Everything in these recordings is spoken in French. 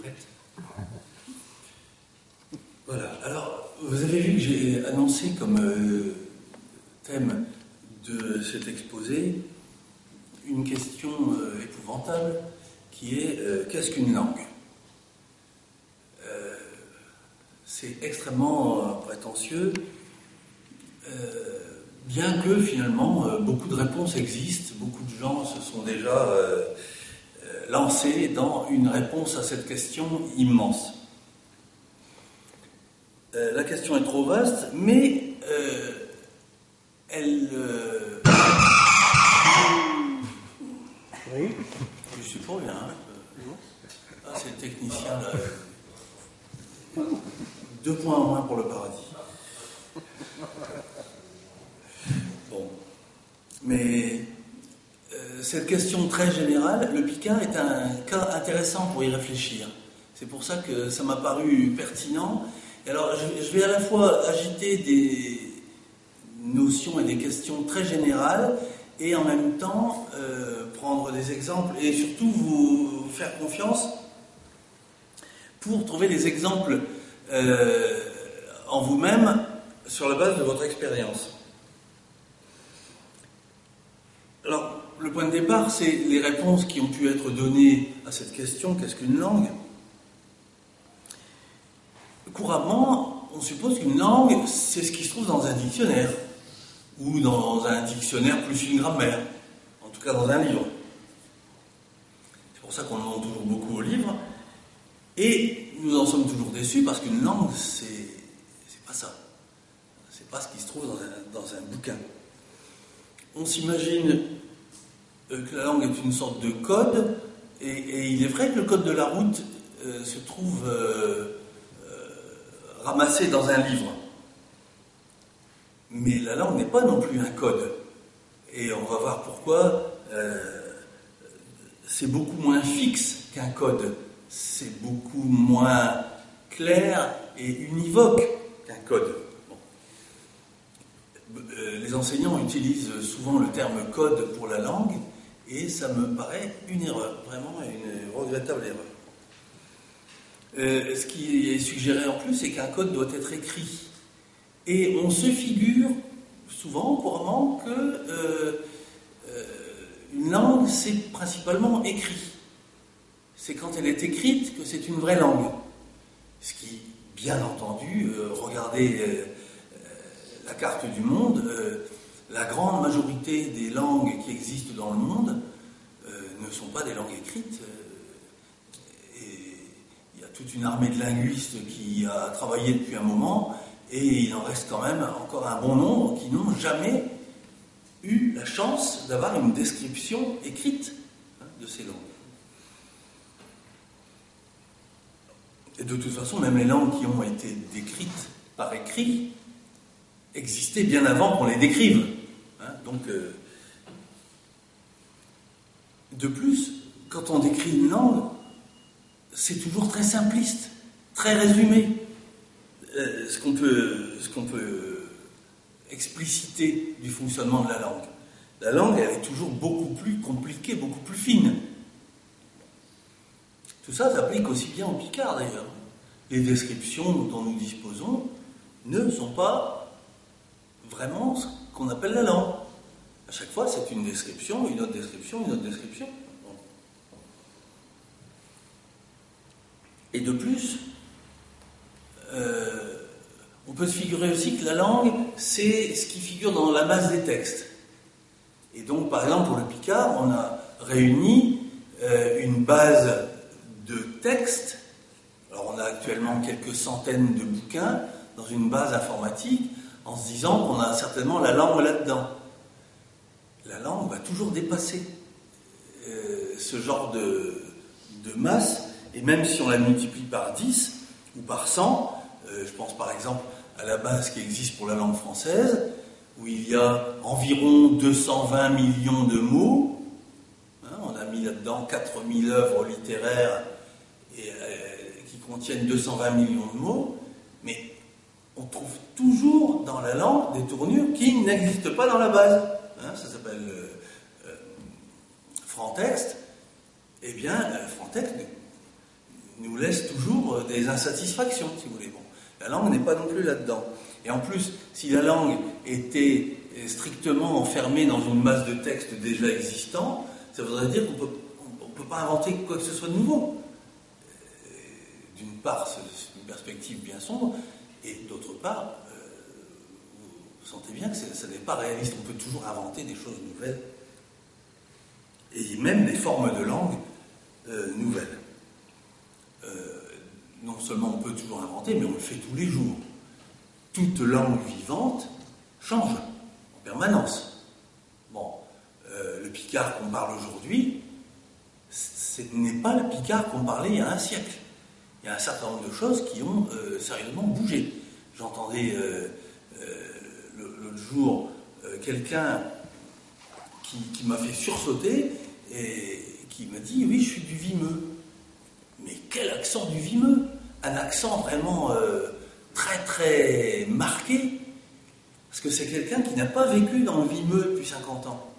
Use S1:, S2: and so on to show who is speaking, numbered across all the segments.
S1: prête. Voilà. Alors, vous avez vu que j'ai annoncé comme thème de cet exposé une question épouvantable qui est qu'est-ce qu'une langue? C'est extrêmement prétentieux, bien que finalement beaucoup de réponses existent, beaucoup de gens se sont déjà lancés dans une réponse à cette question immense. La question est trop vaste, mais elle...
S2: Oui.
S1: Je suis pour rien. Ah, c'est le technicien là. 2 points en moins pour le paradis. Bon. Mais cette question très générale, le Picard est un cas intéressant pour y réfléchir. C'est pour ça que ça m'a paru pertinent. Et alors, je vais à la fois agiter des notions et des questions très générales et en même temps prendre des exemples et surtout vous faire confiance pour trouver des exemples en vous-même sur la base de votre expérience. Alors, le point de départ, c'est les réponses qui ont pu être données à cette question, qu'est-ce qu'une langue ? Couramment, on suppose qu'une langue, c'est ce qui se trouve dans un dictionnaire, ou dans un dictionnaire plus une grammaire, en tout cas dans un livre. C'est pour ça qu'on demande toujours beaucoup aux livres, et nous en sommes toujours déçus, parce qu'une langue, c'est pas ça. C'est pas ce qui se trouve dans un bouquin. On s'imagine que la langue est une sorte de code, et il est vrai que le code de la route se trouve ramassé dans un livre. Mais la langue n'est pas non plus un code. Et on va voir pourquoi c'est beaucoup moins fixe qu'un code. C'est beaucoup moins clair et univoque qu'un code. Bon. Les enseignants utilisent souvent le terme code pour la langue, et ça me paraît une erreur, vraiment une regrettable erreur. Ce qui est suggéré en plus, c'est qu'un code doit être écrit. Et on se figure souvent, couramment, que une langue, c'est principalement écrit. C'est quand elle est écrite que c'est une vraie langue. Ce qui, bien entendu, regardez la carte du monde, la grande majorité des langues qui existent dans le monde ne sont pas des langues écrites. Toute une armée de linguistes qui a travaillé depuis un moment, et il en reste quand même encore un bon nombre qui n'ont jamais eu la chance d'avoir une description écrite de ces langues. Et de toute façon, même les langues qui ont été décrites par écrit existaient bien avant qu'on les décrive. Donc, de plus, quand on décrit une langue, c'est toujours très simpliste, très résumé. Ce qu'on peut expliciter du fonctionnement de la langue. La langue, elle est toujours beaucoup plus compliquée, beaucoup plus fine. Tout ça s'applique aussi bien au Picard d'ailleurs. Les descriptions dont nous disposons ne sont pas vraiment ce qu'on appelle la langue. À chaque fois, c'est une description, une autre description, une autre description. Et de plus, on peut se figurer aussi que la langue, c'est ce qui figure dans la masse des textes. Et donc, par exemple, pour le Picard, on a réuni une base de textes. Alors, on a actuellement quelques centaines de bouquins dans une base informatique, en se disant qu'on a certainement la langue là-dedans. La langue va toujours dépasser ce genre de masse. Et même si on la multiplie par 10 ou par 100, je pense par exemple à la base qui existe pour la langue française, où il y a environ 220 millions de mots. On a mis là-dedans 4000 œuvres littéraires qui contiennent 220 millions de mots, mais on trouve toujours dans la langue des tournures qui n'existent pas dans la base. Ça s'appelle franc-texte. Eh bien, franc-texte nous laisse toujours des insatisfactions, si vous voulez. Bon, la langue n'est pas non plus là-dedans. Et en plus, si la langue était strictement enfermée dans une masse de textes déjà existants, ça voudrait dire qu'on ne peut pas inventer quoi que ce soit de nouveau. D'une part, c'est une perspective bien sombre, et d'autre part, vous sentez bien que ça n'est pas réaliste. On peut toujours inventer des choses nouvelles, et même des formes de langue nouvelles. Non seulement on peut toujours inventer, mais on le fait tous les jours. Toute langue vivante change en permanence. Bon, le picard qu'on parle aujourd'hui, ce n'est pas le picard qu'on parlait il y a un siècle. Il y a un certain nombre de choses qui ont sérieusement bougé. J'entendais l'autre jour quelqu'un qui m'a fait sursauter et qui m'a dit « Oui, je suis du Vimeux ». Mais quel accent du Vimeux! Un accent vraiment très très marqué. Parce que c'est quelqu'un qui n'a pas vécu dans le Vimeux depuis 50 ans.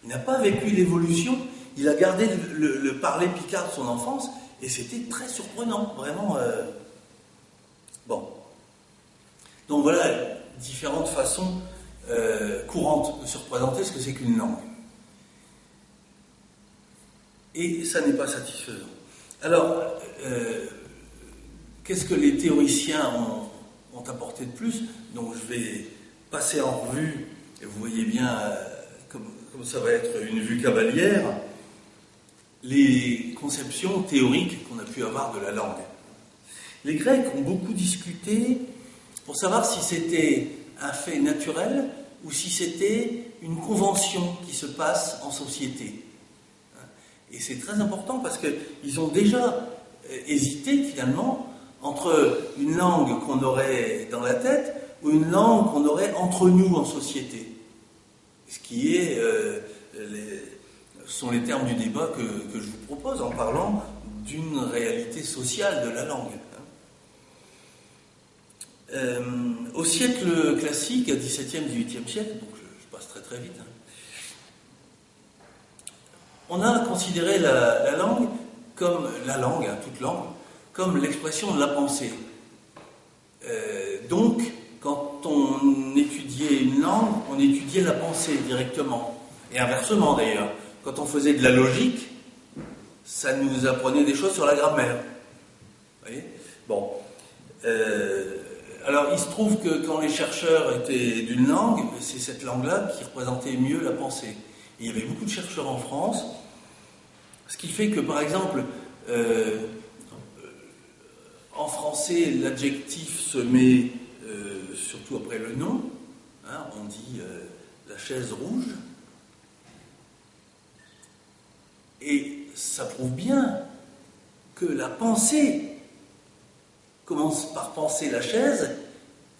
S1: Il n'a pas vécu l'évolution. Il a gardé le parler picard de son enfance et c'était très surprenant, vraiment. Bon. Donc voilà, différentes façons courantes de se représenter ce que c'est qu'une langue. Et ça n'est pas satisfaisant. Alors, qu'est-ce que les théoriciens ont apporté de plus? Donc je vais passer en revue, et vous voyez bien comme ça va être une vue cavalière, les conceptions théoriques qu'on a pu avoir de la langue. Les Grecs ont beaucoup discuté pour savoir si c'était un fait naturel ou si c'était une convention qui se passe en société. Et c'est très important parce qu'ils ont déjà hésité finalement entre une langue qu'on aurait dans la tête ou une langue qu'on aurait entre nous en société. Ce qui est, sont les termes du débat que je vous propose en parlant d'une réalité sociale de la langue. Au siècle classique, à 17e, 18e siècle, donc je passe très très vite, on a considéré la langue comme la langue, toute langue, comme l'expression de la pensée. Donc, quand on étudiait une langue, on étudiait la pensée directement. Et inversement d'ailleurs. Quand on faisait de la logique, ça nous apprenait des choses sur la grammaire. Vous voyez ? Bon. Alors, il se trouve que quand les chercheurs étaient d'une langue, c'est cette langue-là qui représentait mieux la pensée. Et il y avait beaucoup de chercheurs en France, ce qui fait que, par exemple, en français, l'adjectif se met surtout après le nom. Hein, on dit la chaise rouge. Et ça prouve bien que la pensée commence par penser la chaise,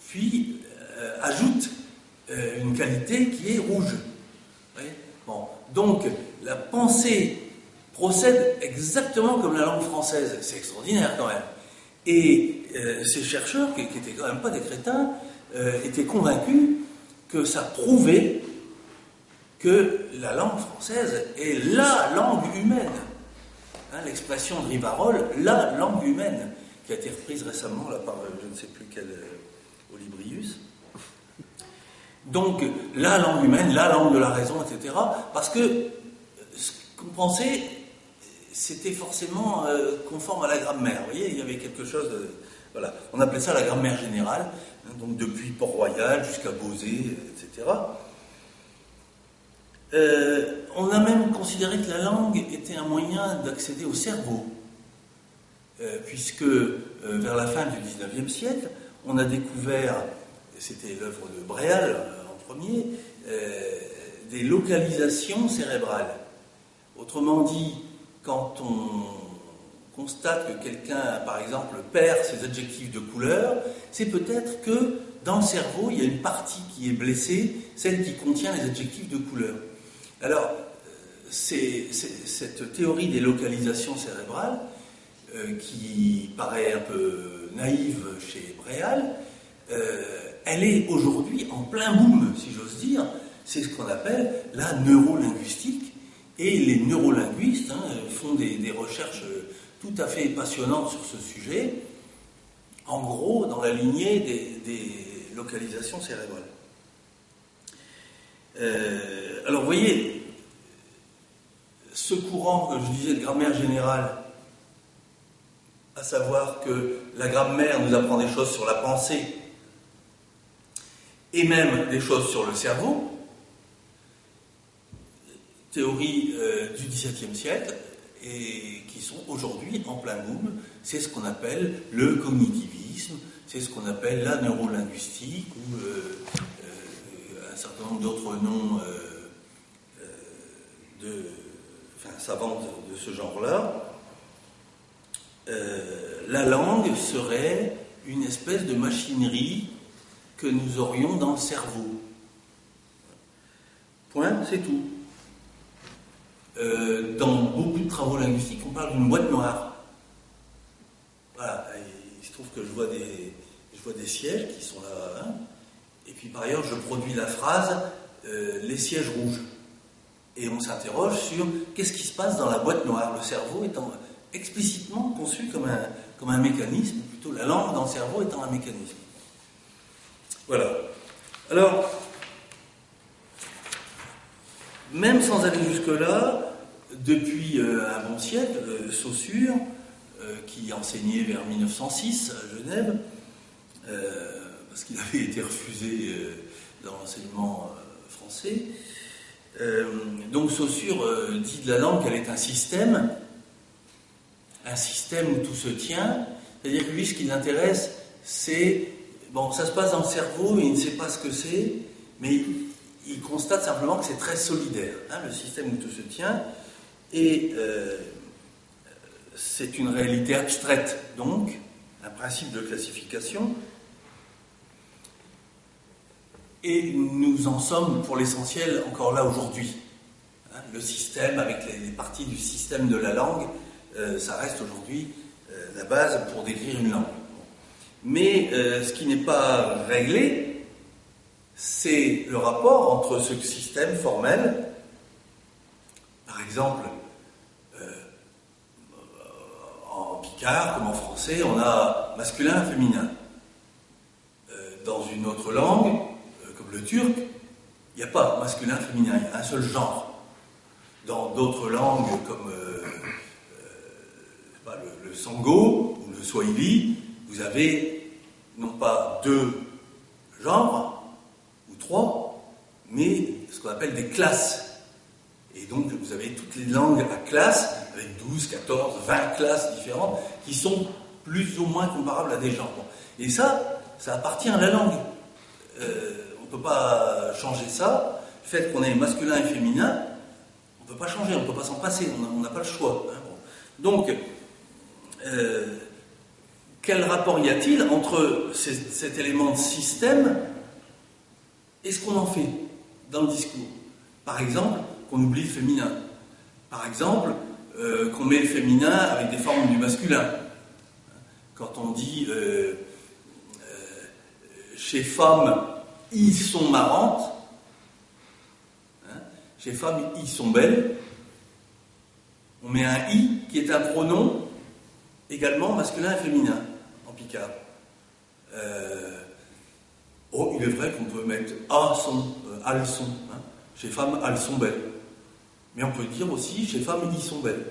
S1: puis ajoute une qualité qui est rouge. Bon. Donc, la pensée procède exactement comme la langue française. C'est extraordinaire quand même. Et ces chercheurs, qui n'étaient quand même pas des crétins, étaient convaincus que ça prouvait que la langue française est la langue humaine. Hein, l'expression de Rivarol, la langue humaine, qui a été reprise récemment là, par je ne sais plus quel Olybrius. Donc, la langue humaine, la langue de la raison, etc. Parce que ce qu'on pensait, c'était forcément conforme à la grammaire. Vous voyez, il y avait quelque chose de... Voilà. On appelait ça la grammaire générale, hein, donc depuis Port-Royal jusqu'à Bauzet, etc. On a même considéré que la langue était un moyen d'accéder au cerveau, puisque vers la fin du XIXe siècle, on a découvert, c'était l'œuvre de Bréal en premier, des localisations cérébrales. Autrement dit, quand on constate que quelqu'un, par exemple, perd ses adjectifs de couleur, c'est peut-être que dans le cerveau, il y a une partie qui est blessée, celle qui contient les adjectifs de couleur. Alors, c'est cette théorie des localisations cérébrales, qui paraît un peu naïve chez Bréal, elle est aujourd'hui en plein boom, si j'ose dire. C'est ce qu'on appelle la neurolinguistique. Et les neurolinguistes font des recherches tout à fait passionnantes sur ce sujet, en gros dans la lignée des localisations cérébrales. Alors vous voyez, ce courant que je disais de grammaire générale, à savoir que la grammaire nous apprend des choses sur la pensée et même des choses sur le cerveau, théories du XVIIe siècle, et qui sont aujourd'hui en plein boom. C'est ce qu'on appelle le cognitivisme, c'est ce qu'on appelle la neurolinguistique, ou un certain nombre d'autres noms savants de ce genre-là. La langue serait une espèce de machinerie que nous aurions dans le cerveau. Point, c'est tout. Dans beaucoup de travaux linguistiques, on parle d'une boîte noire. Voilà, il se trouve que je vois des sièges qui sont là, hein, et puis par ailleurs je produis la phrase les sièges rouges. Et on s'interroge sur qu'est-ce qui se passe dans la boîte noire, le cerveau étant explicitement conçu comme un mécanisme, plutôt la langue dans le cerveau étant un mécanisme. Voilà. Alors, même sans aller jusque-là, depuis un bon siècle, Saussure, qui enseignait vers 1906 à Genève, parce qu'il avait été refusé dans l'enseignement français, donc Saussure dit de la langue qu'elle est un système où tout se tient, c'est-à-dire que lui, ce qui l'intéresse, c'est, bon, ça se passe dans le cerveau, et il ne sait pas ce que c'est, mais il constate simplement que c'est très solidaire, hein, le système où tout se tient, et c'est une réalité abstraite, donc, un principe de classification, et nous en sommes, pour l'essentiel, encore là aujourd'hui. Hein, le système, avec les parties du système de la langue, ça reste aujourd'hui la base pour décrire une langue. Mais ce qui n'est pas réglé, c'est le rapport entre ce système formel, par exemple, en picard comme en français, on a masculin et féminin. Dans une autre langue, comme le turc, il n'y a pas masculin et féminin, il y a un seul genre. Dans d'autres langues comme le sango ou le swahili, vous avez non pas 2 genres ou 3, mais ce qu'on appelle des classes. Et donc vous avez toutes les langues à classes, avec 12, 14, 20 classes différentes, qui sont plus ou moins comparables à des genres. Et ça appartient à la langue. On ne peut pas changer ça. Le fait qu'on ait masculin et féminin, on ne peut pas changer, on ne peut pas s'en passer, on n'a pas le choix. Hein. Donc, quel rapport y a-t-il entre cet élément de système et ce qu'on en fait dans le discours? Par exemple, qu'on oublie le féminin. Par exemple, qu'on met le féminin avec des formes du masculin. Quand on dit chez femmes, ils sont marrantes, hein, chez femmes, ils sont belles, on met un i qui est un pronom également masculin et féminin en picard. Il est vrai qu'on peut mettre elles sont. Hein. Chez femmes, elles sont belles. Mais on peut dire aussi, chez femmes, ils sont belles.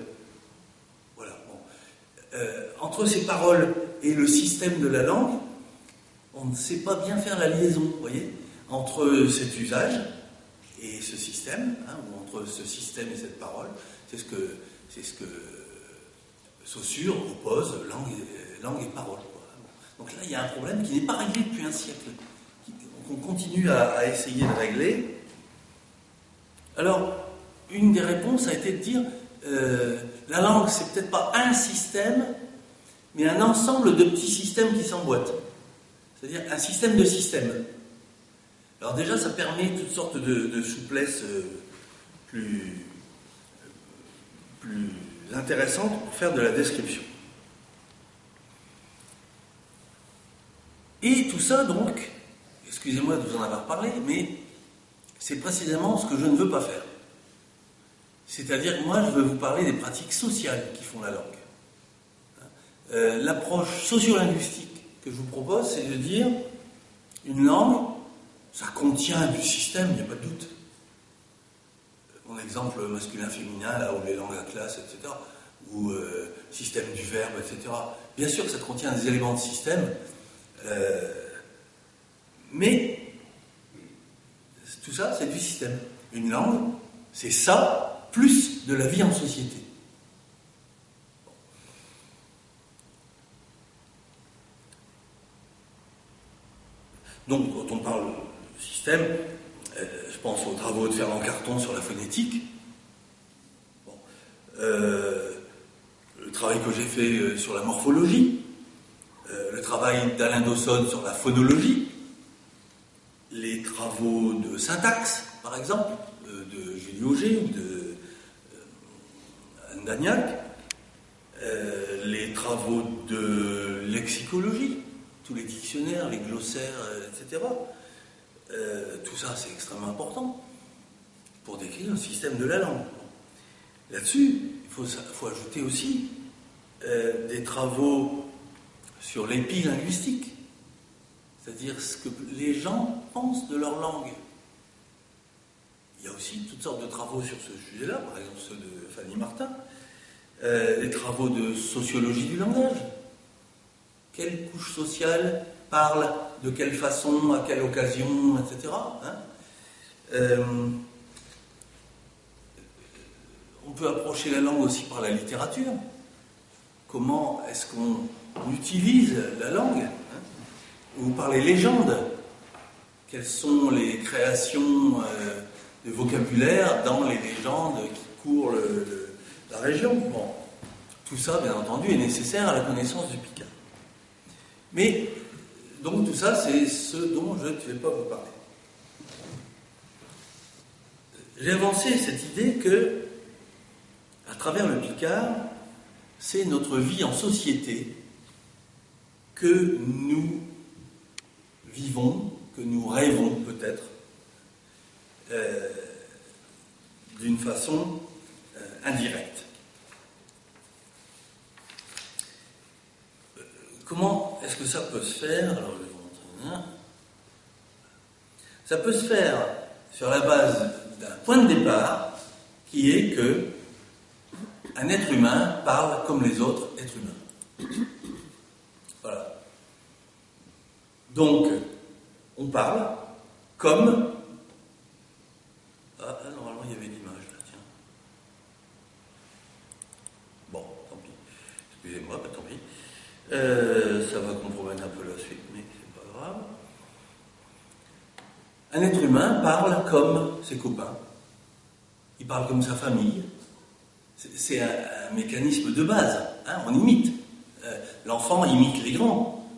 S1: Voilà. Bon. Entre ces paroles et le système de la langue, on ne sait pas bien faire la liaison, vous voyez, entre cet usage et ce système, hein, ou entre ce système et cette parole. C'est ce que Saussure oppose langue et parole. Quoi. Donc là, il y a un problème qui n'est pas réglé depuis un siècle, qu'on continue à essayer de régler. Alors, une des réponses a été de dire la langue, c'est peut-être pas un système, mais un ensemble de petits systèmes qui s'emboîtent. C'est-à-dire un système de systèmes. Alors déjà, ça permet toutes sortes de souplesses plus intéressantes pour faire de la description. Et tout ça, donc, excusez-moi de vous en avoir parlé, mais c'est précisément ce que je ne veux pas faire. C'est-à-dire que moi, je veux vous parler des pratiques sociales qui font la langue. L'approche sociolinguistique que je vous propose, c'est de dire une langue, ça contient du système, il n'y a pas de doute. Mon exemple masculin-féminin, là où les langues à classe, etc., ou système du verbe, etc. Bien sûr que ça contient des éléments de système, mais tout ça, c'est du système. Une langue, c'est ça, plus de la vie en société. Donc, quand on parle de système, je pense aux travaux de Fernand Carton sur la phonétique. Bon. Le travail que j'ai fait sur la morphologie, le travail d'Alain Dawson sur la phonologie, les travaux de syntaxe, par exemple, de Julie Auger ou de Anne Dagnac, les travaux de lexicologie, tous les dictionnaires, les glossaires, etc. Tout ça, c'est extrêmement important pour décrire le système de la langue. Là-dessus, il faut ajouter aussi des travaux sur l'épilinguistique, c'est-à-dire ce que les gens pensent de leur langue. Il y a aussi toutes sortes de travaux sur ce sujet-là, par exemple ceux de Fanny Martin, des travaux de sociologie du langage. Quelle couche sociale parle, de quelle façon, à quelle occasion, etc. On peut approcher la langue aussi par la littérature. Comment est-ce qu'on utilise la langue, ou par les légendes? Quelles sont les créations de vocabulaire dans les légendes qui courent la région? Bon, tout ça, bien entendu, est nécessaire à la connaissance du Picard. Mais, donc tout ça, c'est ce dont je ne vais pas vous parler. J'ai avancé cette idée que, à travers le Picard, c'est notre vie en société que nous vivons, que nous rêvons peut-être, d'une façon indirecte. Comment est-ce que ça peut se faire? Alors, je vais vous montrer. Ça peut se faire sur la base d'un point de départ qui est que un être humain parle comme les autres êtres humains. Voilà. Donc, on parle comme... Ah, normalement, il y avait l'image, là, tiens. Bon, tant pis. Excusez-moi, bah, tant pis. Ça va compromettre un peu la suite, mais c'est pas grave. Un être humain parle comme ses copains. Il parle comme sa famille. C'est un mécanisme de base. Hein, on imite. L'enfant imite les grands.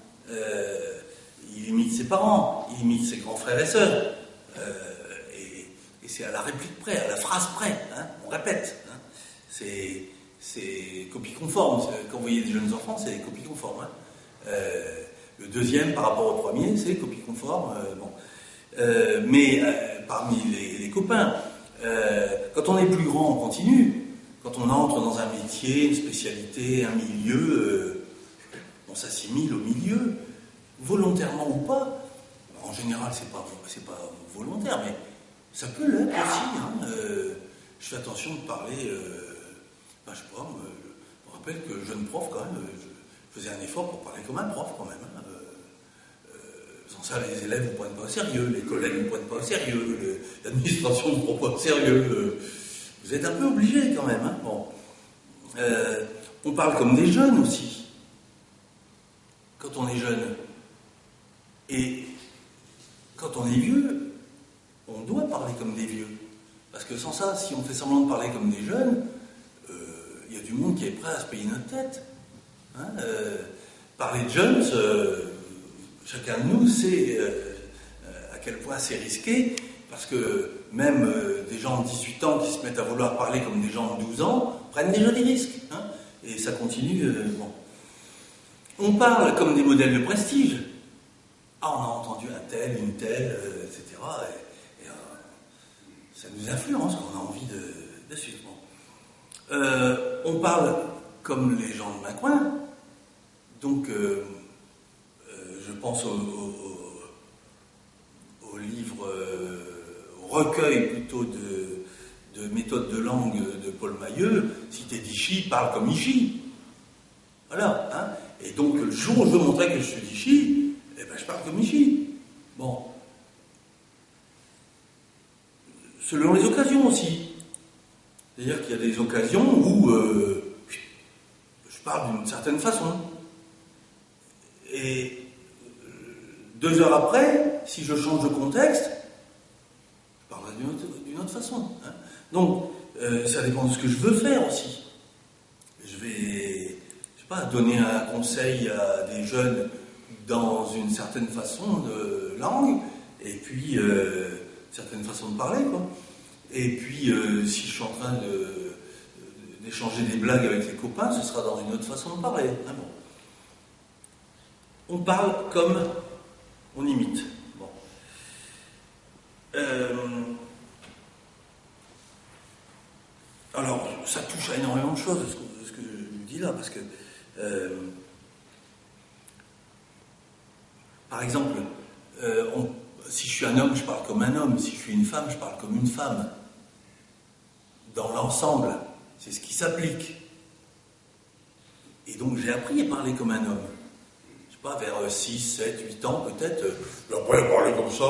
S1: Il imite ses parents. Il imite ses grands frères et sœurs. Et c'est à la réplique près, à la phrase près. Hein, on répète. Hein. C'est copie conforme. Quand vous voyez des jeunes enfants, c'est copie conforme. Hein. Le deuxième, par rapport au premier, c'est copie conforme. Mais parmi les copains, quand on est plus grand, on continue. Quand on entre dans un métier, une spécialité, un milieu, on s'assimile au milieu, volontairement ou pas. En général, c'est pas volontaire, mais ça peut l'être aussi. Hein. Je fais attention de parler. Je sais pas. Je me rappelle que jeune prof, quand même, je faisais un effort pour parler comme un prof, quand même. Hein. Sans ça, les élèves ne pointent pas au sérieux, les collègues ne pointent pas au sérieux, l'administration ne prend pas au sérieux. Vous êtes un peu obligés quand même. Hein. Bon. On parle comme des jeunes aussi, quand on est jeune. Et quand on est vieux, on doit parler comme des vieux. Parce que sans ça, si on fait semblant de parler comme des jeunes, il y a du monde qui est prêt à se payer notre tête. Hein. Parler de jeunes, chacun de nous sait à quel point c'est risqué. Parce que même des gens de 18 ans qui se mettent à vouloir parler comme des gens de 12 ans prennent déjà des risques. Hein, et ça continue. Bon. On parle comme des modèles de prestige. Ah, on a entendu un tel, une telle, etc. Et ça nous influence, qu'on a envie de suivre. Bon. On parle comme les gens de ma coin. Donc, je pense au livre, au recueil plutôt de méthodes de langue de Paul Mayeux. Si t'es d'Ichy, parle comme Ichy. Voilà. Hein. Et donc, le jour où je veux montrer que je suis d'Ichy, eh ben, je parle comme Ichy. Bon. Selon les occasions aussi. C'est-à-dire qu'il y a des occasions où je parle d'une certaine façon. Et 2 heures après, si je change de contexte, je parlerai d'une autre façon. Hein. Donc, ça dépend de ce que je veux faire aussi. Je vais, je sais pas, donner un conseil à des jeunes dans une certaine façon de langue, et puis certaine façon de parler, quoi. Et puis, si je suis en train d'échanger des blagues avec les copains, ce sera dans une autre façon de parler. Hein, bon. On parle comme on imite. Bon. Alors, ça touche à énormément de choses, ce que je vous dis là, parce que, par exemple, si je suis un homme, je parle comme un homme. Si je suis une femme, je parle comme une femme. Dans l'ensemble, c'est ce qui s'applique. Et donc, j'ai appris à parler comme un homme. Je sais pas, vers 6, 7, 8 ans peut-être. J'ai appris à parler comme ça.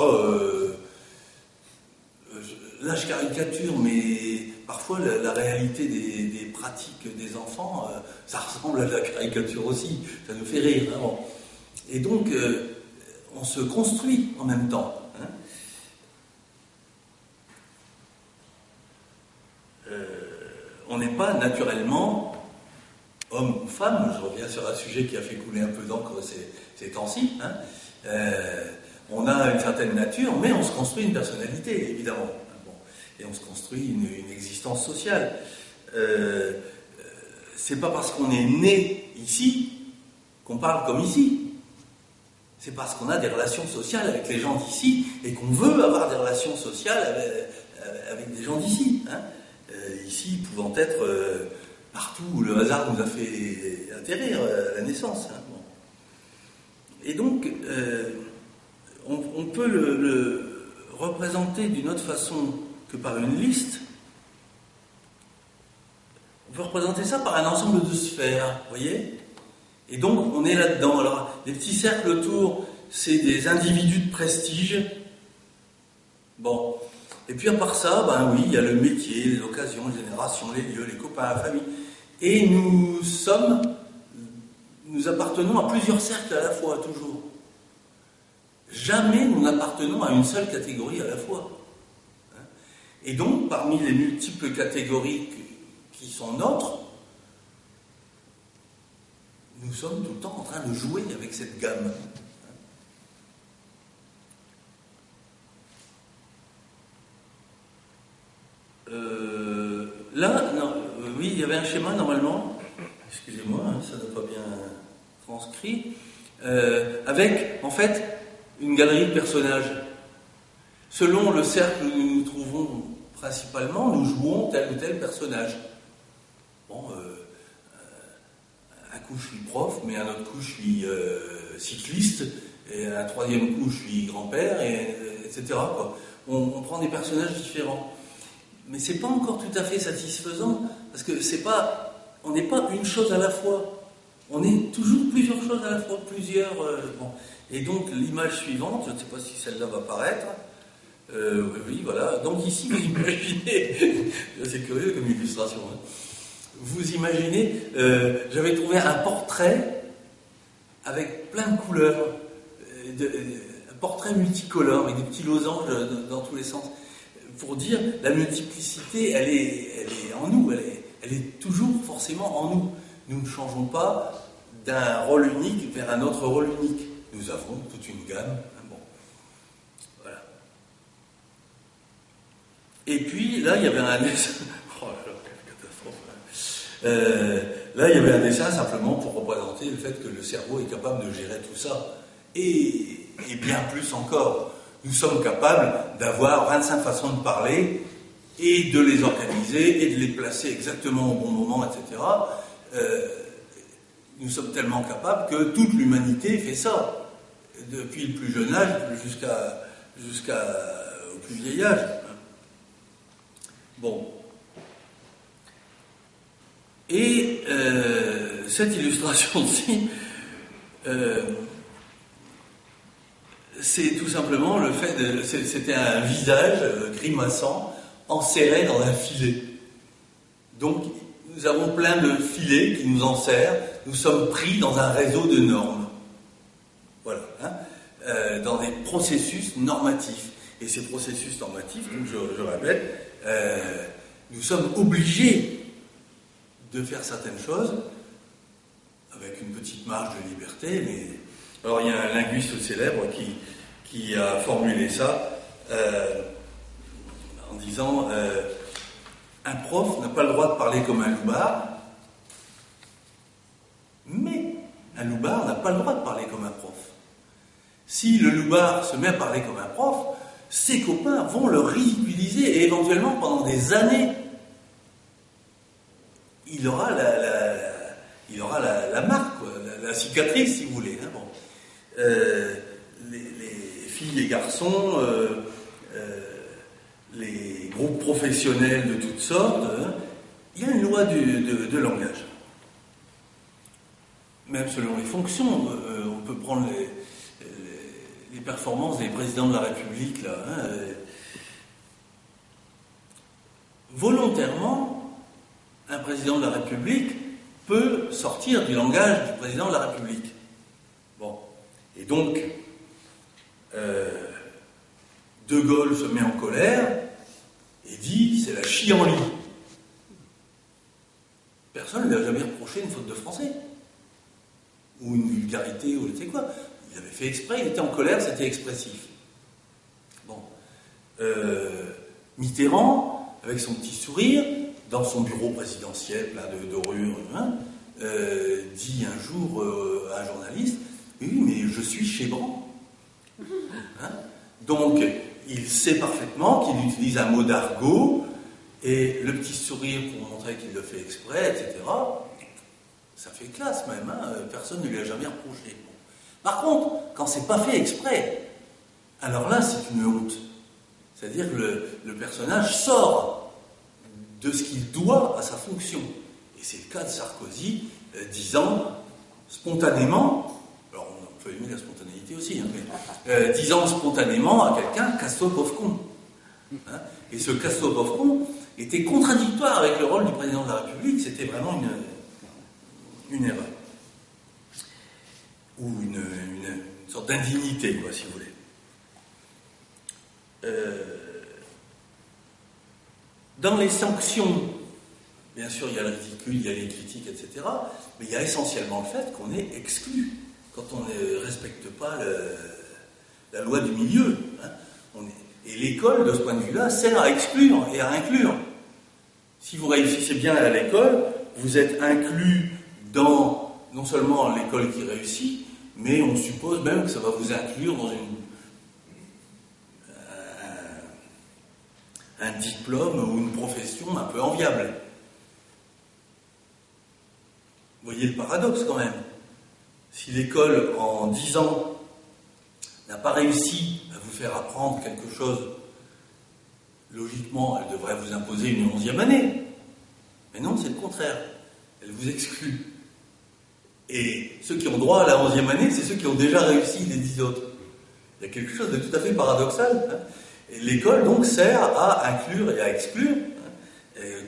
S1: Là, je caricature, mais parfois, la réalité des pratiques des enfants, ça ressemble à la caricature aussi. Ça nous fait rire. Hein, bon. Et donc, on se construit en même temps. Hein. On n'est pas naturellement homme ou femme. Je reviens sur un sujet qui a fait couler un peu d'encre ces temps-ci. Hein. On a une certaine nature, mais on se construit une personnalité, évidemment. Bon. Et on se construit une existence sociale. C'est pas parce qu'on est né ici qu'on parle comme ici. C'est parce qu'on a des relations sociales avec les gens d'ici et qu'on veut avoir des relations sociales avec des gens d'ici. Hein. Ici, pouvant être partout où le hasard nous a fait atterrir à la naissance. Hein. Bon. Et donc, on peut le représenter d'une autre façon que par une liste. On peut représenter ça par un ensemble de sphères, vous voyez ? Et donc, on est là-dedans. Alors, les petits cercles autour, c'est des individus de prestige. Bon. Et puis, à part ça, ben oui, il y a le métier, les occasions, les générations, les lieux, les copains, la famille. Et nous appartenons à plusieurs cercles à la fois, toujours. Jamais nous n'appartenons à une seule catégorie à la fois. Et donc, parmi les multiples catégories qui sont nôtres, nous sommes tout le temps en train de jouer avec cette gamme. Là, non, oui, il y avait un schéma normalement, excusez-moi, hein, ça n'a pas bien transcrit, avec, en fait, une galerie de personnages. Selon le cercle où nous nous trouvons principalement, nous jouons tel ou tel personnage. Bon, un coup je suis prof, mais un autre coup je suis cycliste, et un troisième coup je suis grand-père, etc. Quoi. On prend des personnages différents. Mais c'est pas encore tout à fait satisfaisant, parce que on n'est pas une chose à la fois. On est toujours plusieurs choses à la fois, plusieurs... bon. Et donc l'image suivante, je ne sais pas si celle-là va apparaître. Oui, voilà. Donc ici, vous imaginez... c'est curieux comme illustration. Hein. Vous imaginez, j'avais trouvé un portrait avec plein de couleurs, un portrait multicolore, avec des petits losanges dans tous les sens. Pour dire, la multiplicité, elle est en nous, elle est toujours forcément en nous. Nous ne changeons pas d'un rôle unique vers un autre rôle unique. Nous avons toute une gamme. Bon. Voilà. Et puis, là, il y avait un dessin... Oh là là, quelle catastrophe. Là, il y avait un dessin simplement pour représenter le fait que le cerveau est capable de gérer tout ça. Et bien plus encore. Nous sommes capables d'avoir 25 façons de parler et de les organiser et de les placer exactement au bon moment, etc. nous sommes tellement capables que toute l'humanité fait ça, depuis le plus jeune âge jusqu'au plus vieil âge. Bon. Et cette illustration-ci, c'est tout simplement le fait de... C'était un visage grimaçant, enserré dans un filet. Donc, nous avons plein de filets qui nous enserrent, nous sommes pris dans un réseau de normes. Voilà. Dans des processus normatifs. Et ces processus normatifs, donc je répète, nous sommes obligés de faire certaines choses avec une petite marge de liberté, mais... Alors il y a un linguiste célèbre qui a formulé ça en disant un prof n'a pas le droit de parler comme un loupard, mais un loupard n'a pas le droit de parler comme un prof. Si le loupard se met à parler comme un prof, ses copains vont le ridiculiser et éventuellement pendant des années il aura la marque, quoi, la cicatrice, si vous voulez. Bon. Les filles et garçons, les groupes professionnels de toutes sortes, il y a une loi de langage. Même selon les fonctions, on peut prendre les performances des présidents de la République, là. Volontairement, un président de la République peut sortir du langage du président de la République. Bon. Et donc, De Gaulle se met en colère et dit « c'est la chienlit ». Personne ne lui a jamais reproché une faute de français. Ou une vulgarité, ou je sais quoi. Il avait fait exprès, il était en colère, c'était expressif. Bon. Mitterrand, avec son petit sourire, dans son bureau présidentiel plein de dorures, dit un jour à un journaliste « oui, mais je suis Chéban ». Donc, il sait parfaitement qu'il utilise un mot d'argot, et le petit sourire pour montrer qu'il le fait exprès, etc., ça fait classe même, personne ne lui a jamais reproché. Bon. Par contre, quand c'est pas fait exprès, alors là, c'est une honte. C'est-à-dire que le personnage sort de ce qu'il doit à sa fonction. Et c'est le cas de Sarkozy, disant spontanément, alors on peut aimer la spontanéité aussi, mais disant spontanément à quelqu'un « casse-toi pauvre con ». Et ce « casse-toi pauvre con » était contradictoire avec le rôle du président de la République, c'était vraiment une erreur. Ou une sorte d'indignité, quoi, si vous voulez. Dans les sanctions, bien sûr, il y a le ridicule, il y a les critiques, etc. Mais il y a essentiellement le fait qu'on est exclu quand on ne respecte pas la loi du milieu. Et l'école, de ce point de vue-là, sert à exclure et à inclure. Si vous réussissez bien à l'école, vous êtes inclus dans non seulement l'école qui réussit, mais on suppose même que ça va vous inclure dans un diplôme ou une profession un peu enviable. Vous voyez le paradoxe quand même. Si l'école, en 10 ans, n'a pas réussi à vous faire apprendre quelque chose, logiquement, elle devrait vous imposer une 11e année. Mais non, c'est le contraire. Elle vous exclut. Et ceux qui ont droit à la 11e année, c'est ceux qui ont déjà réussi les 10 autres. Il y a quelque chose de tout à fait paradoxal. Et l'école, donc, sert à inclure et à exclure,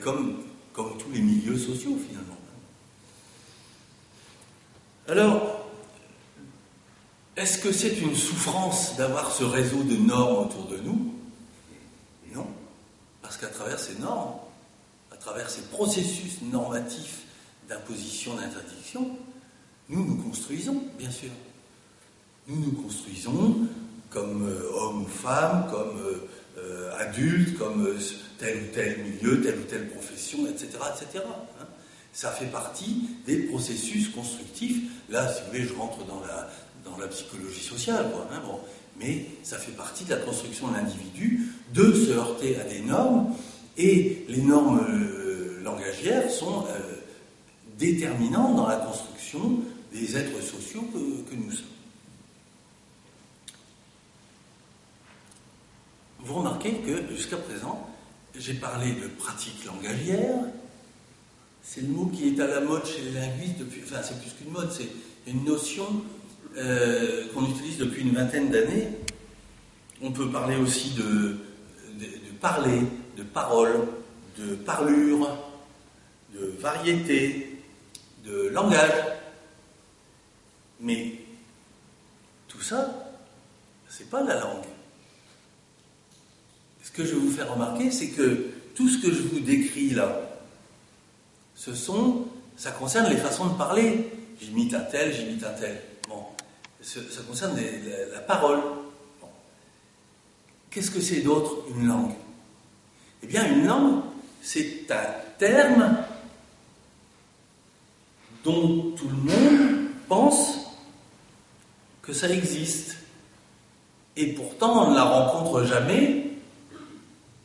S1: comme tous les milieux sociaux, finalement. Alors, est-ce que c'est une souffrance d'avoir ce réseau de normes autour de nous? Non. Parce qu'à travers ces normes, à travers ces processus normatifs d'imposition, d'interdiction, nous construisons, bien sûr. Nous construisons comme hommes ou femmes, comme adultes, comme tel ou tel milieu, telle ou telle profession, etc., etc. Ça fait partie des processus constructifs. Là, si vous voulez, je rentre dans la psychologie sociale, quoi. Bon. Mais ça fait partie de la construction de l'individu, de se heurter à des normes, et les normes langagières sont déterminante dans la construction des êtres sociaux que nous sommes. Vous remarquez que jusqu'à présent, j'ai parlé de pratique langagière. C'est le mot qui est à la mode chez les linguistes depuis... Enfin, c'est plus qu'une mode, c'est une notion qu'on utilise depuis une vingtaine d'années. On peut parler aussi de parler, de parole, de parlure, de variété, de langage. Mais tout ça, c'est pas la langue. Ce que je vais vous faire remarquer, c'est que tout ce que je vous décris là, ça concerne les façons de parler. J'imite un tel. Bon, ça concerne la parole. Bon. Qu'est-ce que c'est d'autre, une langue? Eh bien, une langue, c'est un terme dont tout le monde pense que ça existe. Et pourtant, on ne la rencontre jamais.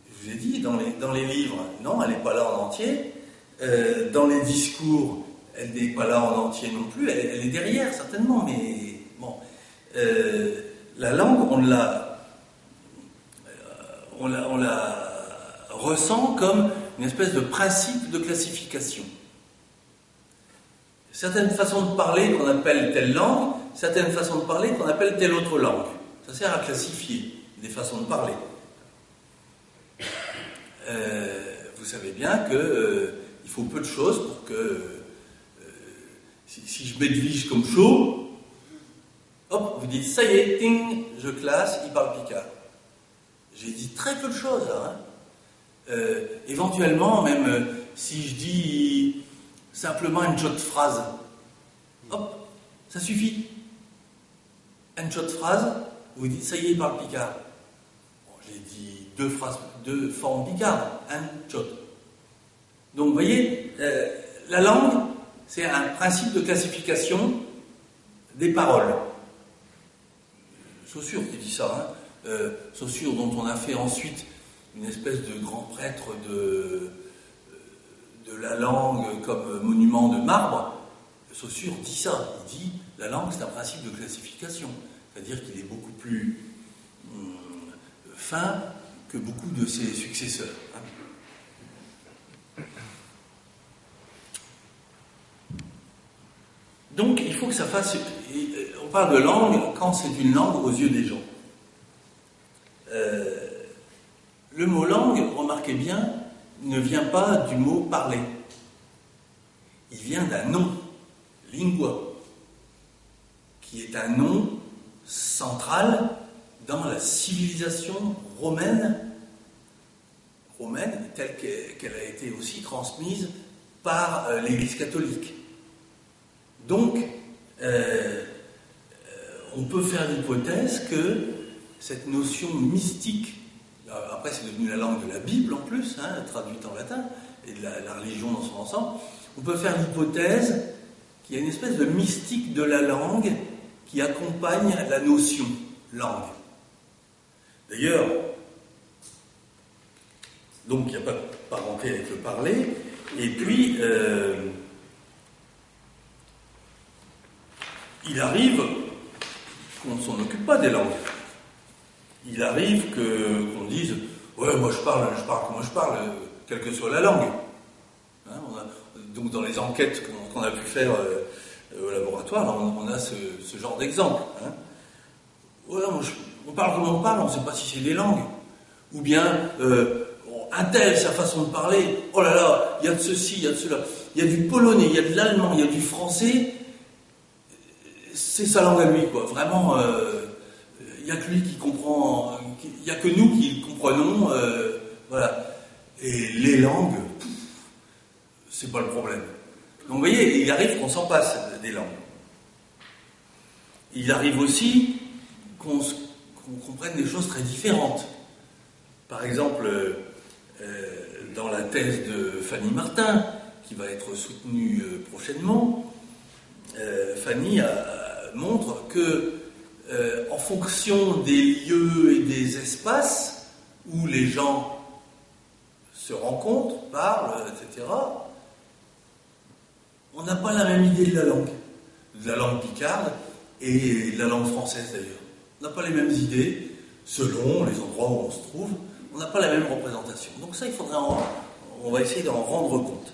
S1: Je vous ai dit, dans les livres, non, elle n'est pas là en entier. Dans les discours, elle n'est pas là en entier non plus. Elle est derrière, certainement, mais bon. La langue, on la ressent comme une espèce de principe de classification. Certaines façons de parler qu'on appelle telle langue, certaines façons de parler qu'on appelle telle autre langue. Ça sert à classifier des façons de parler. Vous savez bien que il faut peu de choses pour que si je m'éduige comme chaud, hop, vous dites ça y est, ting, je classe, il parle picard. J'ai dit très peu de choses là. Éventuellement, même si je dis simplement une shot phrase, hop, ça suffit. Une shot phrase, vous dites ça y est, il parle picard. Bon, j'ai dit deux formes picardes, un shot. Donc vous voyez, la langue, c'est un principe de classification des paroles. Saussure qui dit ça, Saussure dont on a fait ensuite une espèce de grand prêtre de la langue comme monument de marbre. Saussure dit ça, il dit la langue c'est un principe de classification, c'est-à-dire qu'il est beaucoup plus fin que beaucoup de ses successeurs. Donc il faut que ça fasse... On parle de langue quand c'est une langue aux yeux des gens. Le mot langue, remarquez bien, ne vient pas du mot parler. Il vient d'un nom, lingua, qui est un nom central dans la civilisation romaine telle qu'elle a été aussi transmise par l'Église catholique. Donc, on peut faire l'hypothèse que cette notion mystique, après c'est devenu la langue de la Bible en plus, traduite en latin, et de la religion dans son ensemble, on peut faire l'hypothèse qu'il y a une espèce de mystique de la langue qui accompagne la notion langue. D'ailleurs, donc il n'y a pas de parenté avec le parler, et puis il arrive qu'on ne s'en occupe pas des langues. Il arrive qu'on dise « Ouais, moi je parle comme je parle, quelle que soit la langue. » Donc dans les enquêtes qu'on a pu faire au laboratoire, on a ce genre d'exemple. Ouais, on parle comme on parle, on ne sait pas si c'est les langues. Ou bien, un tel, sa façon de parler, oh là là, il y a de ceci, il y a de cela. Il y a du polonais, il y a de l'allemand, il y a du français. C'est sa langue à lui, quoi. Vraiment, il n'y a que lui qui comprend, il n'y a que nous qui comprenons, voilà. Et les langues, c'est pas le problème. Donc vous voyez, il arrive qu'on s'en passe des langues. Il arrive aussi qu'on comprenne des choses très différentes. Par exemple, dans la thèse de Fanny Martin, qui va être soutenue prochainement, Fanny montre que en fonction des lieux et des espaces où les gens se rencontrent, parlent, etc., on n'a pas la même idée de la langue picarde et de la langue française d'ailleurs. On n'a pas les mêmes idées selon les endroits où on se trouve. On n'a pas la même représentation. Donc ça, on va essayer d'en rendre compte.